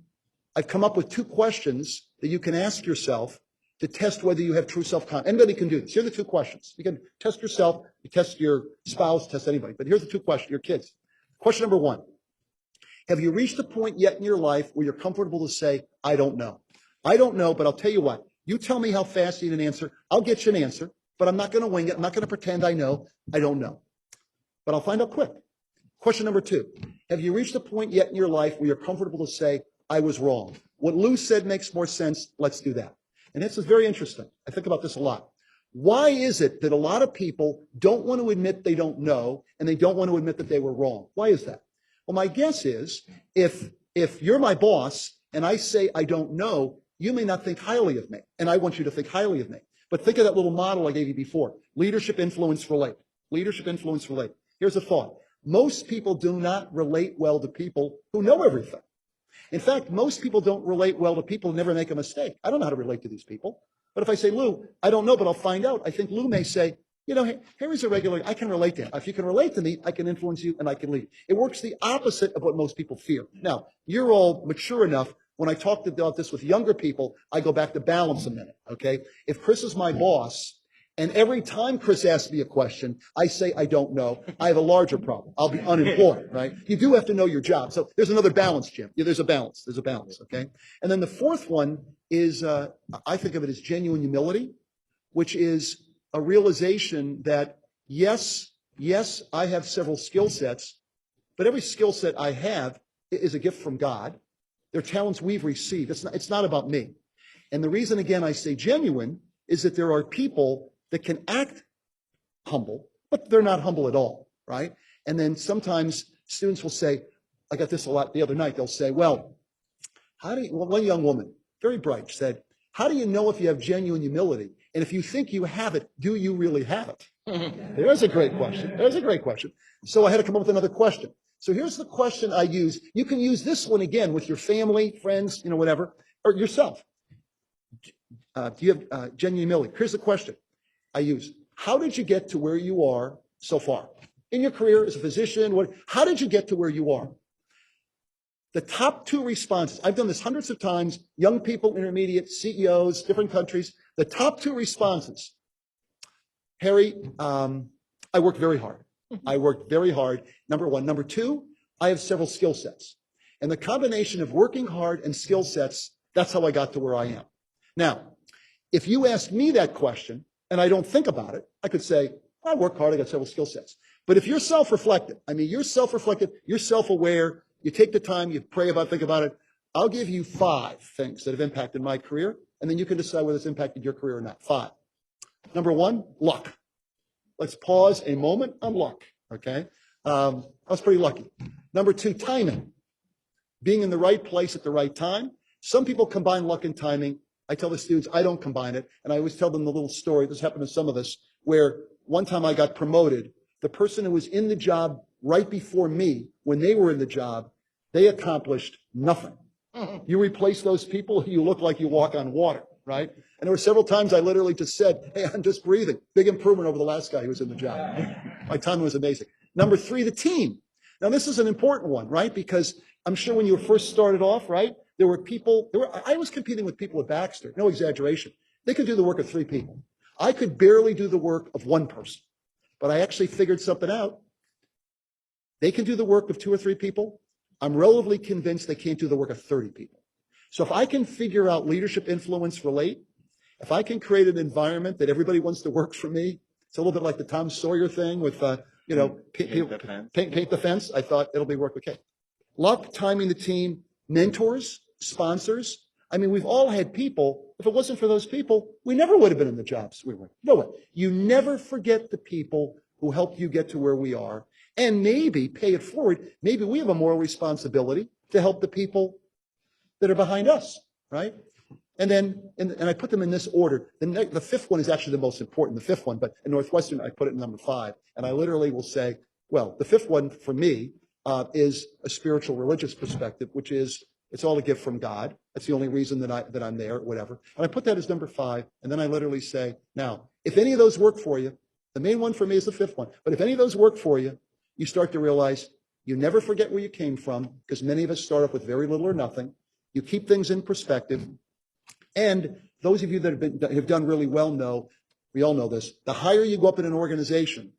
I've come up with 2 questions that you can ask yourself to test whether you have true self-confidence. Anybody can do this. Here are the 2 questions. You can test yourself, you test your spouse, test anybody. But here's the 2 questions, your kids. Question number 1. Have you reached a point yet in your life where you're comfortable to say, I don't know? I don't know, but I'll tell you what. You tell me how fast you need an answer. I'll get you an answer, but I'm not going to wing it. I'm not going to pretend I know. I don't know. But I'll find out quick. Question number 2. Have you reached a point yet in your life where you're comfortable to say, I was wrong? What Lou said makes more sense. Let's do that. And this is very interesting. I think about this a lot. Why is it that a lot of people don't want to admit they don't know and they don't want to admit that they were wrong? Why is that? Well, my guess is if you're my boss and I say I don't know, you may not think highly of me, and I want you to think highly of me. But think of that little model I gave you before. Leadership, influence, relate. Leadership, influence, relate. Here's a thought. Most people do not relate well to people who know everything. In fact, most people don't relate well to people who never make a mistake. I don't know how to relate to these people. But if I say, Lou, I don't know, but I'll find out, I think Lou may say, you know, Harry's a regular, I can relate to him. If you can relate to me, I can influence you and I can lead. It works the opposite of what most people fear. Now, you're all mature enough. When I talk about this with younger people, I go back to balance a minute, okay? If Chris is my boss, and every time Chris asks me a question, I say I don't know, I have a larger problem. I'll be unemployed, right? You do have to know your job. So there's another balance, Jim. Yeah, there's a balance. There's a balance, okay? And then the 4th one is, I think of it as genuine humility, which is a realization that, yes, I have several skill sets, but every skill set I have is a gift from God. They're talents we've received. It's not about me. And the reason, again, I say genuine is that there are people that can act humble, but they're not humble at all, right? And then sometimes students will say, I got this a lot the other night, they'll say, well, one young woman, very bright, said, how do you know if you have genuine humility? And if you think you have it, do you really have it? There's a great question. There's a great question. So I had to come up with another question. So here's the question I use. You can use this one again with your family, friends, you know, whatever, or yourself. Do you have genuine humility? Here's the question I use. How did you get to where you are so far? In your career as a physician, how did you get to where you are? The top 2 responses, I've done this hundreds of times, young people, intermediate, CEOs, different countries. The top 2 responses, Harry, I worked very hard. I worked very hard, number 1. Number 2, I have several skill sets. And the combination of working hard and skill sets, that's how I got to where I am. Now, if you ask me that question and I don't think about it, I could say, I work hard, I got several skill sets. But if you're self-reflective, you're self-reflective, you're self-aware, you take the time, you pray about it, think about it, I'll give you 5 things that have impacted my career, and then you can decide whether it's impacted your career or not. 5. Number 1, luck. Let's pause a moment on luck, okay? I was pretty lucky. Number 2, timing. Being in the right place at the right time. Some people combine luck and timing. I tell the students, I don't combine it. And I always tell them the little story, this happened to some of us, where one time I got promoted. The person who was in the job right before me, when they were in the job, they accomplished nothing. You replace those people, you look like you walk on water, right? And there were several times I literally just said, hey, I'm just breathing. Big improvement over the last guy who was in the job. My timing was amazing. Number 3, the team. Now, this is an important one, right? Because I'm sure when you first started off, right, I was competing with people at Baxter, no exaggeration. They could do the work of 3 people. I could barely do the work of 1 person. But I actually figured something out. They can do the work of 2 or 3 people. I'm relatively convinced they can't do the work of 30 people. So if I can figure out leadership, influence, relate, if I can create an environment that everybody wants to work for me, it's a little bit like the Tom Sawyer thing with, paint the fence. I thought it'll be work okay. Luck, timing the team, mentors, sponsors. We've all had people, if it wasn't for those people, we never would have been in the jobs we were. No way. You never forget the people who helped you get to where we are. And maybe, pay it forward, maybe we have a moral responsibility to help the people that are behind us, right? And then, and I put them in this order. The 5th one is actually the most important, the 5th one, but in Northwestern, I put it in number 5. And I literally will say, well, the 5th one for me is a spiritual religious perspective, which is, it's all a gift from God. That's the only reason that I'm there, whatever. And I put that as number 5. And then I literally say, now, if any of those work for you, the main one for me is the 5th one. But if any of those work for you, you start to realize you never forget where you came from, because many of us start off with very little or nothing. You keep things in perspective. And those of you that have done really well know, we all know this, the higher you go up in an organization,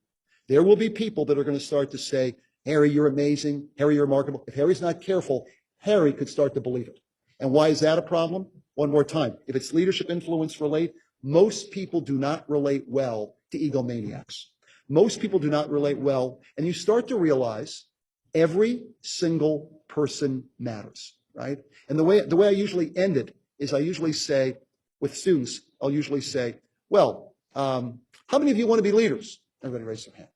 there will be people that are going to start to say, Harry, you're amazing. Harry, you're remarkable. If Harry's not careful, Harry could start to believe it. And why is that a problem? One more time. If it's leadership, influence, relate, most people do not relate well to egomaniacs. Most people do not relate well. And you start to realize every single person matters, right? And the way I usually end it is I usually say, with students, I'll usually say, well, how many of you want to be leaders? Everybody raise their hand.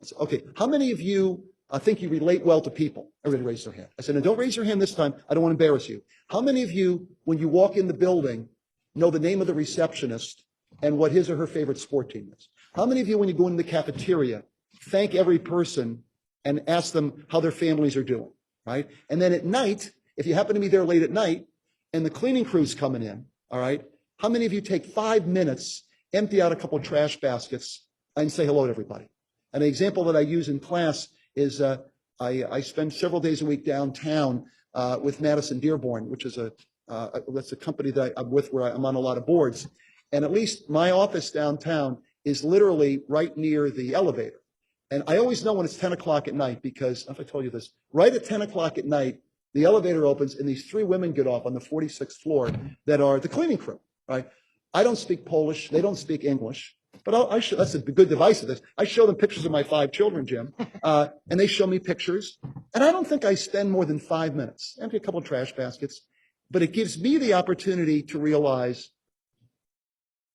I say, okay, how many of you think you relate well to people? Everybody raise their hand. I said, now don't raise your hand this time. I don't want to embarrass you. How many of you, when you walk in the building, know the name of the receptionist and what his or her favorite sport team is? How many of you, when you go into the cafeteria, thank every person and ask them how their families are doing, right? And then at night, if you happen to be there late at night and the cleaning crew's coming in, all right, how many of you take 5 minutes, empty out a couple of trash baskets, and say hello to everybody? An example that I use in class is I spend several days a week downtown with Madison Dearborn, which is that's a company that I'm with where I'm on a lot of boards. And at least my office downtown is literally right near the elevator. And I always know when it's 10 o'clock at night because, if I told you this, right at 10 o'clock at night, the elevator opens and these 3 women get off on the 46th floor that are the cleaning crew, right? I don't speak Polish. They don't speak English. But that's a good device of this. I show them pictures of my 5 children, Jim, and they show me pictures. And I don't think I spend more than 5 minutes, empty a couple of trash baskets. But it gives me the opportunity to realize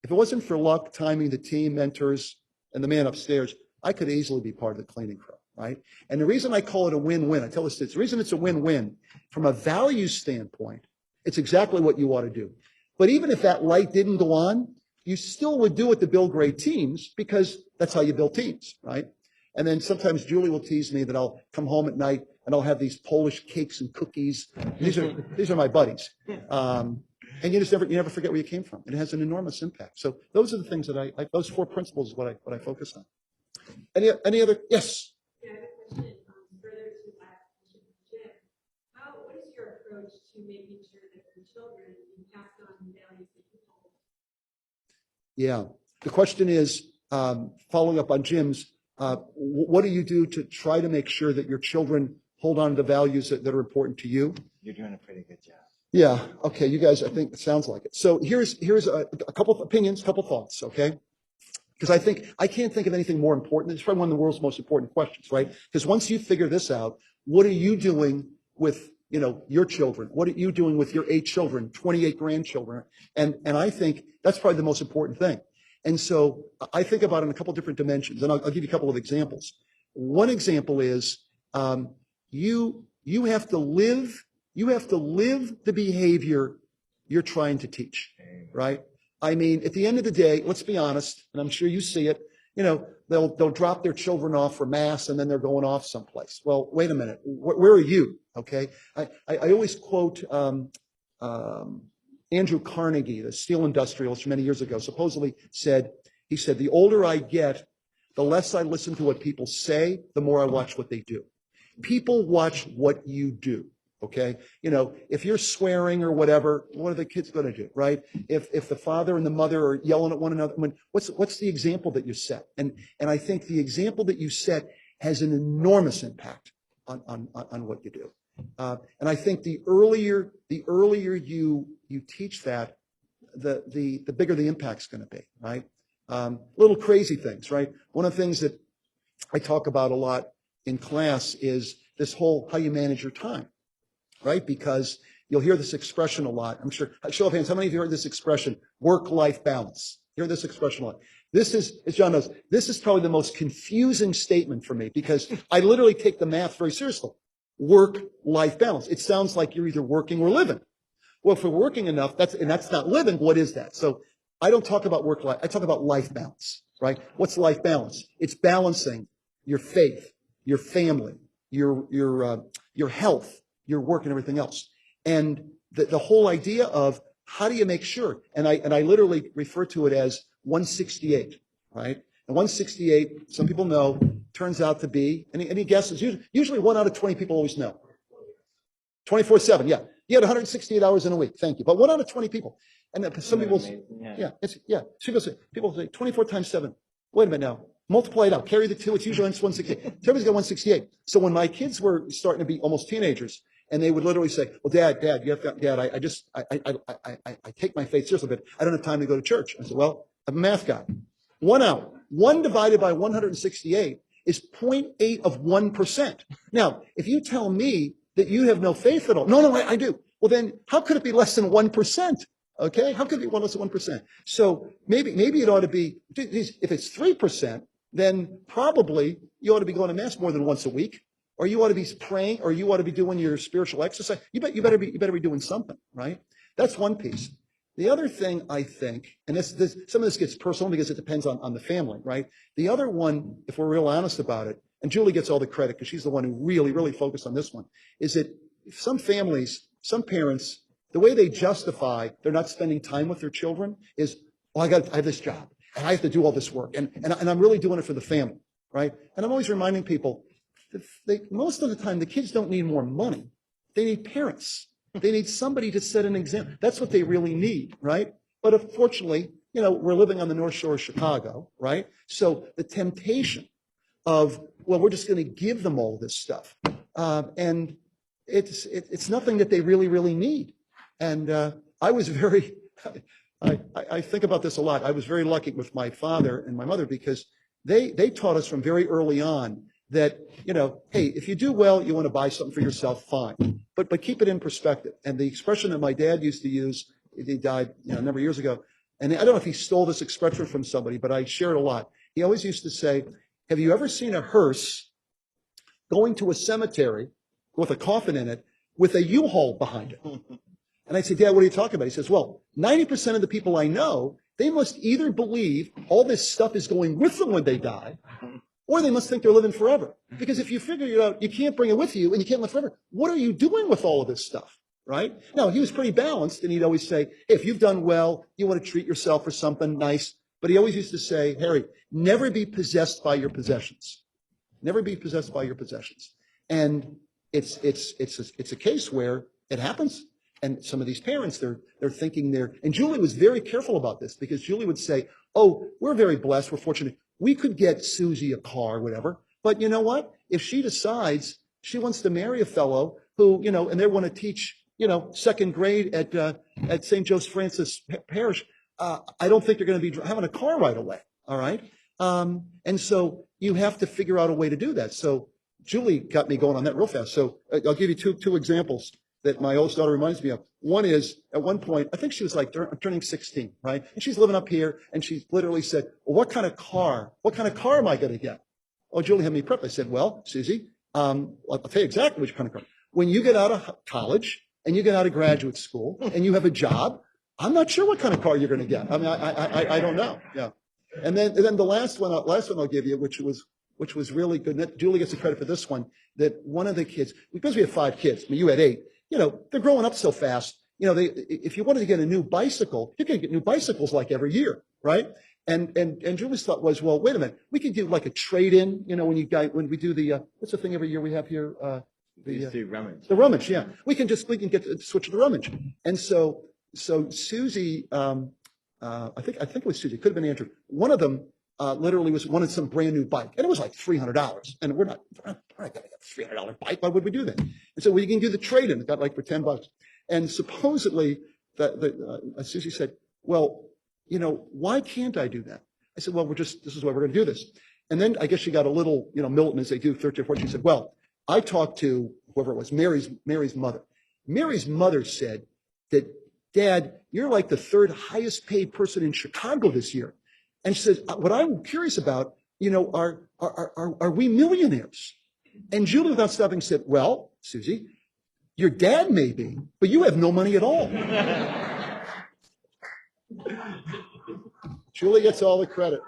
if it wasn't for luck, timing, the team, mentors, and the man upstairs, I could easily be part of the cleaning crew, right? And the reason I call it a win-win, I tell us this, the reason it's a win-win, from a value standpoint, it's exactly what you ought to do. But even if that light didn't go on, you still would do it to build great teams because that's how you build teams, right? And then sometimes Julie will tease me that I'll come home at night and I'll have these Polish cakes and cookies. These are my buddies. And you never forget where you came from. It has an enormous impact. So those are the things that those 4 principles is what I focus on. Any other? Yes. Yeah, I have a question further to that question from Jim. What is your approach to making sure that your children can pass on the values that you hold? Yeah. The question is, following up on Jim's, what do you do to try to make sure that your children hold on to the values that are important to you. You're doing a pretty good job. Yeah. Okay. You guys, I think it sounds like it. So here's a couple of opinions, couple thoughts. Okay. Because I can't think of anything more important. It's probably one of the world's most important questions, right? Because once you figure this out, what are you doing with, your children? What are you doing with your 8 children, 28 grandchildren? And I think that's probably the most important thing. And so I think about it in a couple different dimensions, and I'll give you a couple of examples. One example is you have to live the behavior you're trying to teach, right? I mean, at the end of the day, let's be honest, and I'm sure you see it, they'll drop their children off for mass and then they're going off someplace. Well, wait a minute. Where are you? Okay. I always quote Andrew Carnegie, the steel industrialist many years ago, supposedly said, the older I get, the less I listen to what people say, the more I watch what they do. People watch what you do. Okay. If you're swearing or whatever, what are the kids going to do? Right. If the father and the mother are yelling at one another, what's the example that you set? And I think the example that you set has an enormous impact on what you do. And I think the earlier you teach that, the bigger the impact's going to be. Right. Little crazy things. Right. One of the things that I talk about a lot in class is this whole how you manage your time. Right? Because you'll hear this expression a lot. I'm sure, show of hands, how many of you heard this expression, work-life balance? You hear this expression a lot. This is, as John knows, this is probably the most confusing statement for me because I literally take the math very seriously. Work-life balance. It sounds like you're either working or living. Well, if we're working enough, that's not living, what is that? So I don't talk about work-life, I talk about life balance, right? What's life balance? It's balancing your faith, your family, your health, your work and everything else. And the whole idea of how do you make sure? And I literally refer to it as 168, right? And 168, some people know, turns out to be, any guesses? Usually 1 out of 20 people always know. 24/7, yeah. You had 168 hours in a week, thank you. But 1 out of 20 people. And some people say, people say 24 times 7. Wait a minute now. Multiply it out. Carry the 2. It's usually 168. Everybody's got 168. So when my kids were starting to be almost teenagers, and they would literally say, well, Dad, I take my faith seriously, but I don't have time to go to church. I said, well, I'm a math guy. 1 hour. 1 divided by 168 is 0.8 of 1%. Now, if you tell me that you have no faith at all, no, I do. Well, then how could it be less than 1%? Okay? How could it be less than 1%? So maybe it ought to be, if it's 3%, then probably you ought to be going to mass more than once a week. Or you ought to be praying, or you ought to be doing your spiritual exercise. You better be doing something, right? That's one piece. The other thing I think, and this some of this gets personal because it depends on the family, right? The other one, if we're real honest about it, and Julie gets all the credit because she's the one who really focused on this one, is that some families, some parents, the way they justify they're not spending time with their children is, well, I have this job and I have to do all this work, and I'm really doing it for the family, right? And I'm always reminding people, most of the time, the kids don't need more money. They need parents. They need somebody to set an example. That's what they really need, right? But unfortunately, we're living on the North Shore of Chicago, right? So the temptation of, well, we're just going to give them all this stuff. And it's nothing that they really need. And I was very, I think about this a lot. I was very lucky with my father and my mother because they taught us from very early on that, hey, if you do well, you want to buy something for yourself, fine. But keep it in perspective. And the expression that my dad used to use, he died a number of years ago, and I don't know if he stole this expression from somebody, but I share it a lot. He always used to say, have you ever seen a hearse going to a cemetery with a coffin in it with a U-Haul behind it? And I said, Dad, what are you talking about? He says, well, 90% of the people I know, they must either believe all this stuff is going with them when they die, or they must think they're living forever. Because if you figure it out, you can't bring it with you and you can't live forever. What are you doing with all of this stuff, right? Now, he was pretty balanced, and he'd always say, hey, if you've done well, you want to treat yourself for something nice. But he always used to say, Harry, never be possessed by your possessions. Never be possessed by your possessions. And it's a case where it happens. And some of these parents, they're thinking and Julie was very careful about this because Julie would say, oh, we're very blessed, we're fortunate. We could get Susie a car or whatever, but you know what? If she decides She wants to marry a fellow who, and they want to teach, second grade at St. Joseph Francis Parish. I don't think they're going to be having a car right away. All right. And so you have to figure out a way to do that. So Julie got me going on that real fast. So I'll give you two examples that my oldest daughter reminds me of. One is, at one point, I think she was like turning 16, right? And she's living up here, and she literally said, well, what kind of car am I going to get? Oh, Julie had me prepped. I said, well, Susie, I'll tell you exactly which kind of car. When you get out of college and you get out of graduate school and you have a job, I'm not sure what kind of car you're going to get. I mean, I don't know. Yeah. And then the last one I'll give you, which was really good. And Julie gets the credit for this one. That one of the kids, because we have 5 kids, I mean, you had 8. They're growing up so fast. If you wanted to get a new bicycle, you can get new bicycles like every year, right? And Julie's thought was, well, wait a minute, we could do like a trade-in. When we do the what's the thing every year we have here? The rummage. The rummage, yeah. We can get to switch to the rummage. And so Susie, I think it was Susie, it could have been Andrew. One of them literally wanted some brand new bike, and it was like $300. And we're not going to get a $300 bike. Why would we do that? And so we can do the trade-in. It got like for $10. And supposedly, Susie said, well, why can't I do that? I said, well, this is why we're going to do this. And then I guess she got a little, militant as they do, 13 or 14. She said, well, I talked to whoever it was, Mary's mother. Mary's mother said that, Dad, you're like the 3rd highest paid person in Chicago this year. And she says, what I'm curious about, are we millionaires? And Julie, without stopping, said, well, Susie, your dad may be, but you have no money at all. Julie gets all the credit.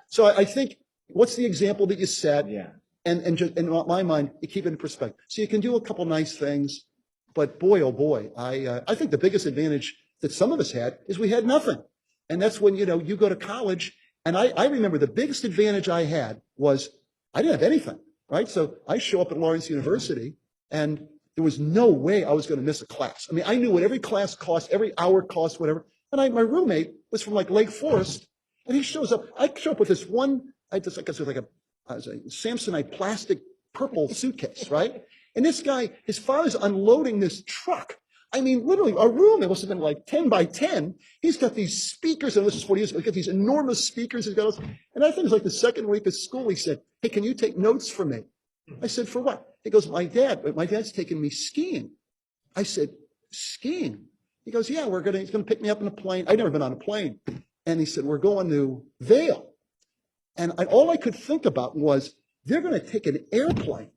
So I think, what's the example that you set? Yeah. And just in my mind, you keep it in perspective. So you can do a couple nice things, but boy, oh boy, I think the biggest advantage that some of us had is we had nothing. And that's when, you go to college. And I remember the biggest advantage I had was I didn't have anything, right? So I show up at Lawrence University, and there was no way I was going to miss a class. I mean, I knew what every class cost, every hour cost, whatever. And my roommate was from like Lake Forest, and he shows up. I show up with this one, I guess it was like a Samsonite plastic purple suitcase, right? And this guy, his father's unloading this truck. I mean, literally, our room, it must have been like 10 by 10. He's got these speakers, and this is 40 years ago. He's got these enormous speakers. He's got, and I think it was like the second week of school, he said, hey, can you take notes for me? I said, for what? He goes, my dad's taking me skiing. I said, skiing? He goes, yeah, he's going to pick me up in a plane. I'd never been on a plane. And he said, we're going to Vail. And all I could think about was, they're going to take an airplane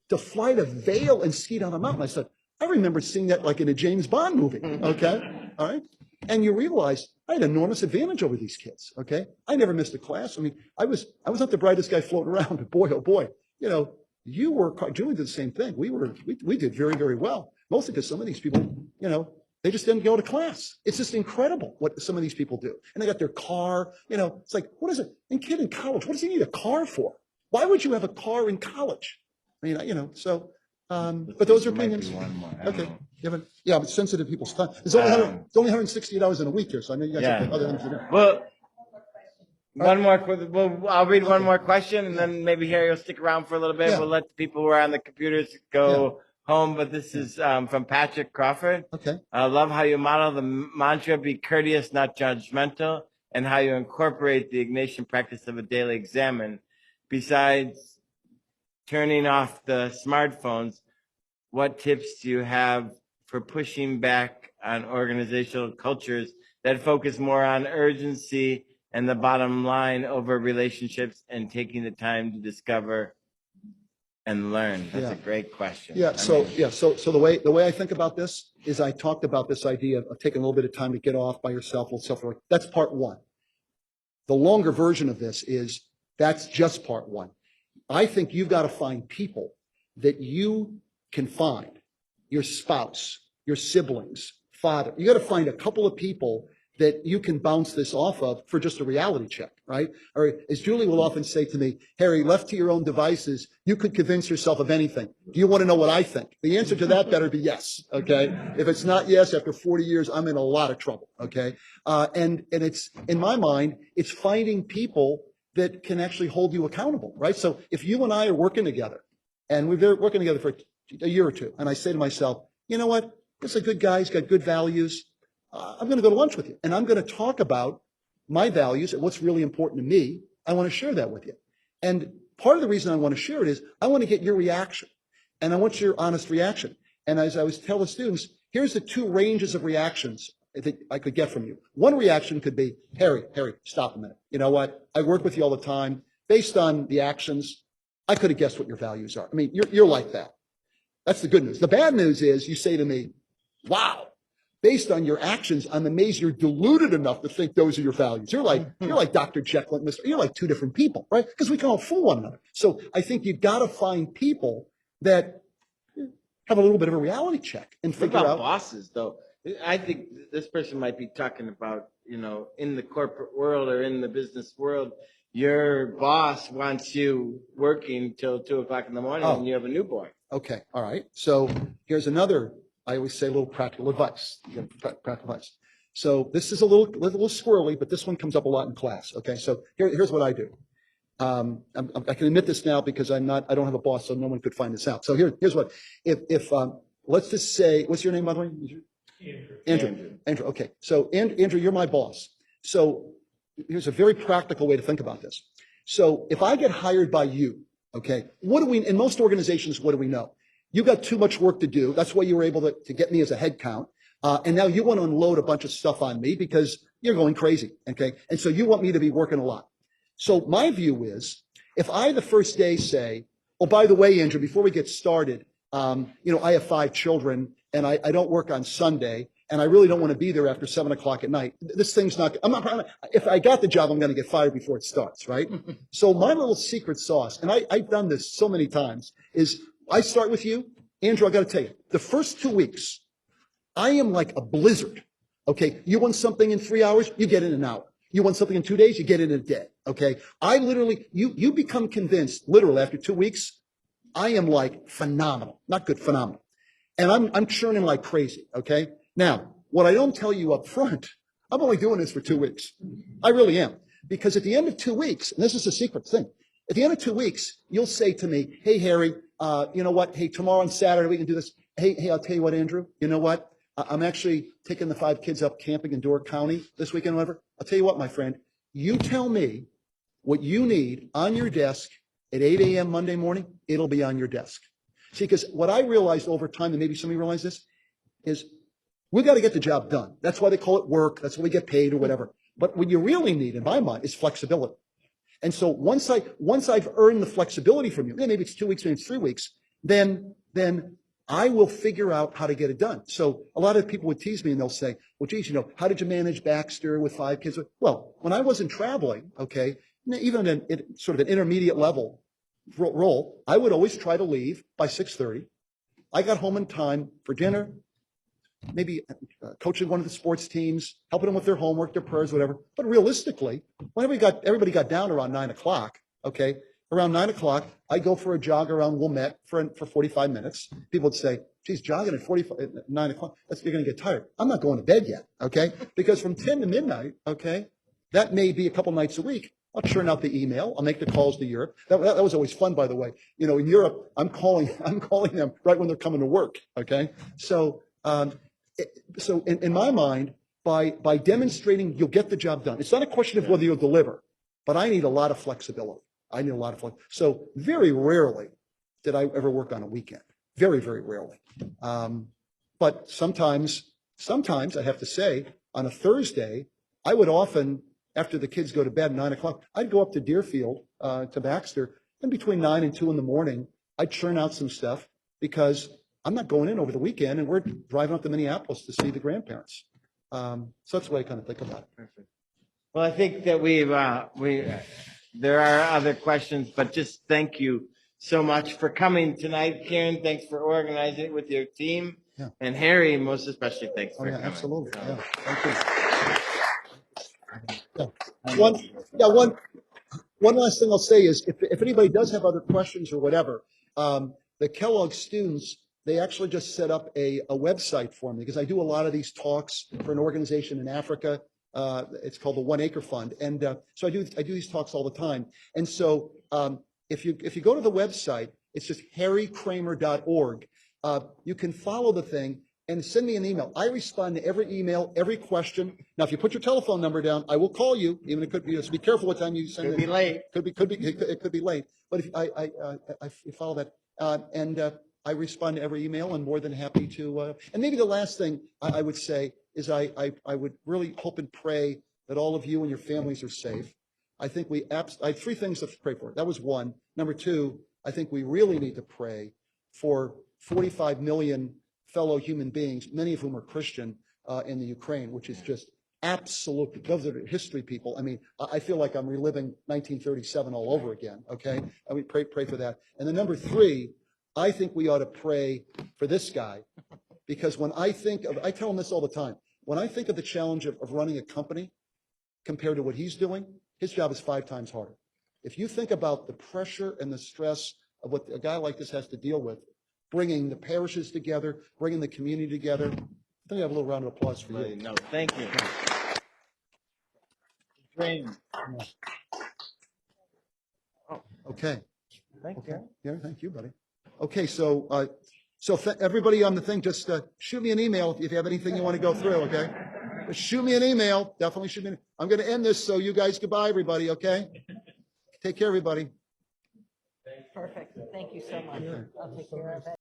to fly to Vail and ski down a mountain. I said, I remember seeing that like in a James Bond movie, okay? All right? And you realize I had enormous advantage over these kids, okay? I never missed a class. I mean, I was not the brightest guy floating around, but boy, oh boy, Julie did the same thing. We did very, very well. Mostly because some of these people, they just didn't go to class. It's just incredible what some of these people do. And they got their car, it's like, what is it? And kid in college, what does he need a car for? Why would you have a car in college? I mean, so, but those are opinions. Okay. Yeah, but sensitive people's time. It's only $168 in a week here, so I know you guys have other things to do. Well, I'll read one more question, and then maybe Harry will stick around for a little bit. Yeah. We'll let the people who are on the computers go home, but this is from Patrick Crawford. Okay. I love how you model the mantra, be courteous, not judgmental, and how you incorporate the Ignatian practice of a daily examine. Besides turning off the smartphones, what tips do you have for pushing back on organizational cultures that focus more on urgency and the bottom line over relationships and taking the time to discover and learn? That's a great question. Yeah. So the way I think about this is I talked about this idea of taking a little bit of time to get off by yourself, that's part one. The longer version of this is that's just part one. I think you've got to find people that you can find, your spouse, your siblings, father. You got to find a couple of people that you can bounce this off of for just a reality check, right? Or as Julie will often say to me, Harry, left to your own devices, you could convince yourself of anything. Do you want to know what I think? The answer to that better be yes, okay? If it's not yes, after 40 years, I'm in a lot of trouble, okay? And it's, in my mind, it's finding people that can actually hold you accountable, right? So if you and I are working together And we've been working together for a year or two. And I say to myself, you know what? This is a good guy. He's got good values. I'm going to go to lunch with you. And I'm going to talk about my values and what's really important to me. I want to share that with you. And part of the reason I want to share it is I want to get your reaction. And I want your honest reaction. And as I was telling the students, here's the two ranges of reactions I think I could get from you. One reaction could be, Harry, stop a minute. You know what? I work with you all the time. Based on the actions, I could have guessed what your values are. I mean, you're like that. That's the good news. The bad news is you say to me, wow, based on your actions, I'm amazed you're deluded enough to think those are your values. You're like Dr. Jekyll and Mr. You're like two different people, right? Because we can all fool one another. So I think you've got to find people that have a little bit of a reality check and What figure about out. bosses, though? I think this person might be talking about, in the corporate world or in the business world, your boss wants you working till 2:00 in the morning and you have a newborn. Okay, all right. So here's another, I always say a little practical advice. Practical advice. So this is a little squirrely, but this one comes up a lot in class. Okay, so here's what I do. I can admit this now because I don't have a boss, so no one could find this out. So here's what, if let's just say, what's your name, by the way? Andrew. Okay. So Andrew, you're my boss. So here's a very practical way to think about this. So if I get hired by you, okay, in most organizations, what do we know? You got too much work to do. That's why you were able to get me as a head count. And now you want to unload a bunch of stuff on me because you're going crazy. Okay. And so you want me to be working a lot. So my view is if I the first day say, oh, by the way, Andrew, before we get started, I have 5 children and I don't work on Sunday and I really don't want to be there after 7:00 at night. This thing's if I got the job, I'm going to get fired before it starts, right? So my little secret sauce, and I've done this so many times, is I start with you, Andrew, I got to tell you, the first 2 weeks, I am like a blizzard. Okay. You want something in 3 hours, you get it in an hour. You want something in 2 days, you get it in a day. Okay. I literally, you become convinced literally after 2 weeks, I am like phenomenal, not good, phenomenal. And I'm churning like crazy. Okay. Now, what I don't tell you up front, I'm only doing this for 2 weeks. I really am. Because at the end of 2 weeks, and this is a secret thing, at the end of 2 weeks, you'll say to me, hey, Harry, you know what? Hey, tomorrow on Saturday, we can do this. Hey, I'll tell you what, Andrew, you know what? I'm actually taking the 5 kids up camping in Door County this weekend, whatever. I'll tell you what, my friend, you tell me what you need on your desk at 8 a.m. Monday morning, it'll be on your desk. See, because what I realized over time, and maybe some of you realize this, is we got to get the job done. That's why they call it work. That's why we get paid or whatever. But what you really need, in my mind, is flexibility. And so once I've earned the flexibility from you, maybe it's 2 weeks, maybe it's 3 weeks, then I will figure out how to get it done. So a lot of people would tease me and they'll say, well, geez, how did you manage Baxter with 5 kids? Well, when I wasn't traveling, okay, even in sort of an intermediate level role, I would always try to leave by 6:30. I got home in time for dinner, maybe coaching one of the sports teams, helping them with their homework, their prayers, whatever. But realistically, when everybody got down around 9:00, okay, around 9:00, I go for a jog around Wilmette for 45 minutes. People would say, geez, jogging at 9:00, you're going to get tired. I'm not going to bed yet, okay? Because from 10 to midnight, okay, that may be a couple nights a week. I'll churn out the email. I'll make the calls to Europe. That was always fun, by the way. In Europe, I'm calling them right when they're coming to work, okay? So in my mind, by demonstrating you'll get the job done. It's not a question of whether you'll deliver, but I need a lot of flexibility. So very rarely did I ever work on a weekend. Very, very rarely. But sometimes I have to say, on a Thursday, I would often, after the kids go to bed at 9:00, I'd go up to Deerfield, to Baxter, and between 9 and 2 in the morning, I'd churn out some stuff because I'm not going in over the weekend, and we're driving up to Minneapolis to see the grandparents. So that's the way I kind of think about it. Perfect. Well, I think that there are other questions, but just thank you so much for coming tonight. Karen, thanks for organizing it with your team. Yeah. And Harry, most especially, thanks for coming. Absolutely. So, Yeah, thank you. Yeah. One last thing I'll say is if anybody does have other questions or whatever, the Kellogg students, they actually just set up a website for me because I do a lot of these talks for an organization in Africa. It's called the 1 Acre Fund. And so I do these talks all the time. And so if you go to the website, It's just harrykraemer.org. You can follow the thing and send me an email. I respond to every email, every question. Now, if you put your telephone number down, I will call you. Even it could be. So be careful what time you send it. Could be late. It could be late. But if I follow that, I respond to every email and more than happy to. And maybe the last thing I would say is I would really hope and pray that all of you and your families are safe. I think I have three things to pray for. That was one. Number two, I think we really need to pray for 45 million fellow human beings, many of whom are Christian, in the Ukraine, which is just absolutely, those are history people. I mean, I feel like I'm reliving 1937 all over again, okay? And we pray for that. And then number three, I think we ought to pray for this guy, because when I tell him this all the time, when I think of the challenge of running a company compared to what he's doing, his job is 5 times harder. If you think about the pressure and the stress of what a guy like this has to deal with, bringing the parishes together, bringing the community together, I think I have a little round of applause for you. No, thank you. Great. Okay. Thank you. Yeah, thank you, buddy. Okay, so everybody on the thing, just shoot me an email if you have anything you want to go through, okay? Just shoot me an email. Definitely shoot me. I'm going to end this, so you guys goodbye, everybody, okay? Take care, everybody. Perfect. Thank you so much. Yeah. I'll take care of it.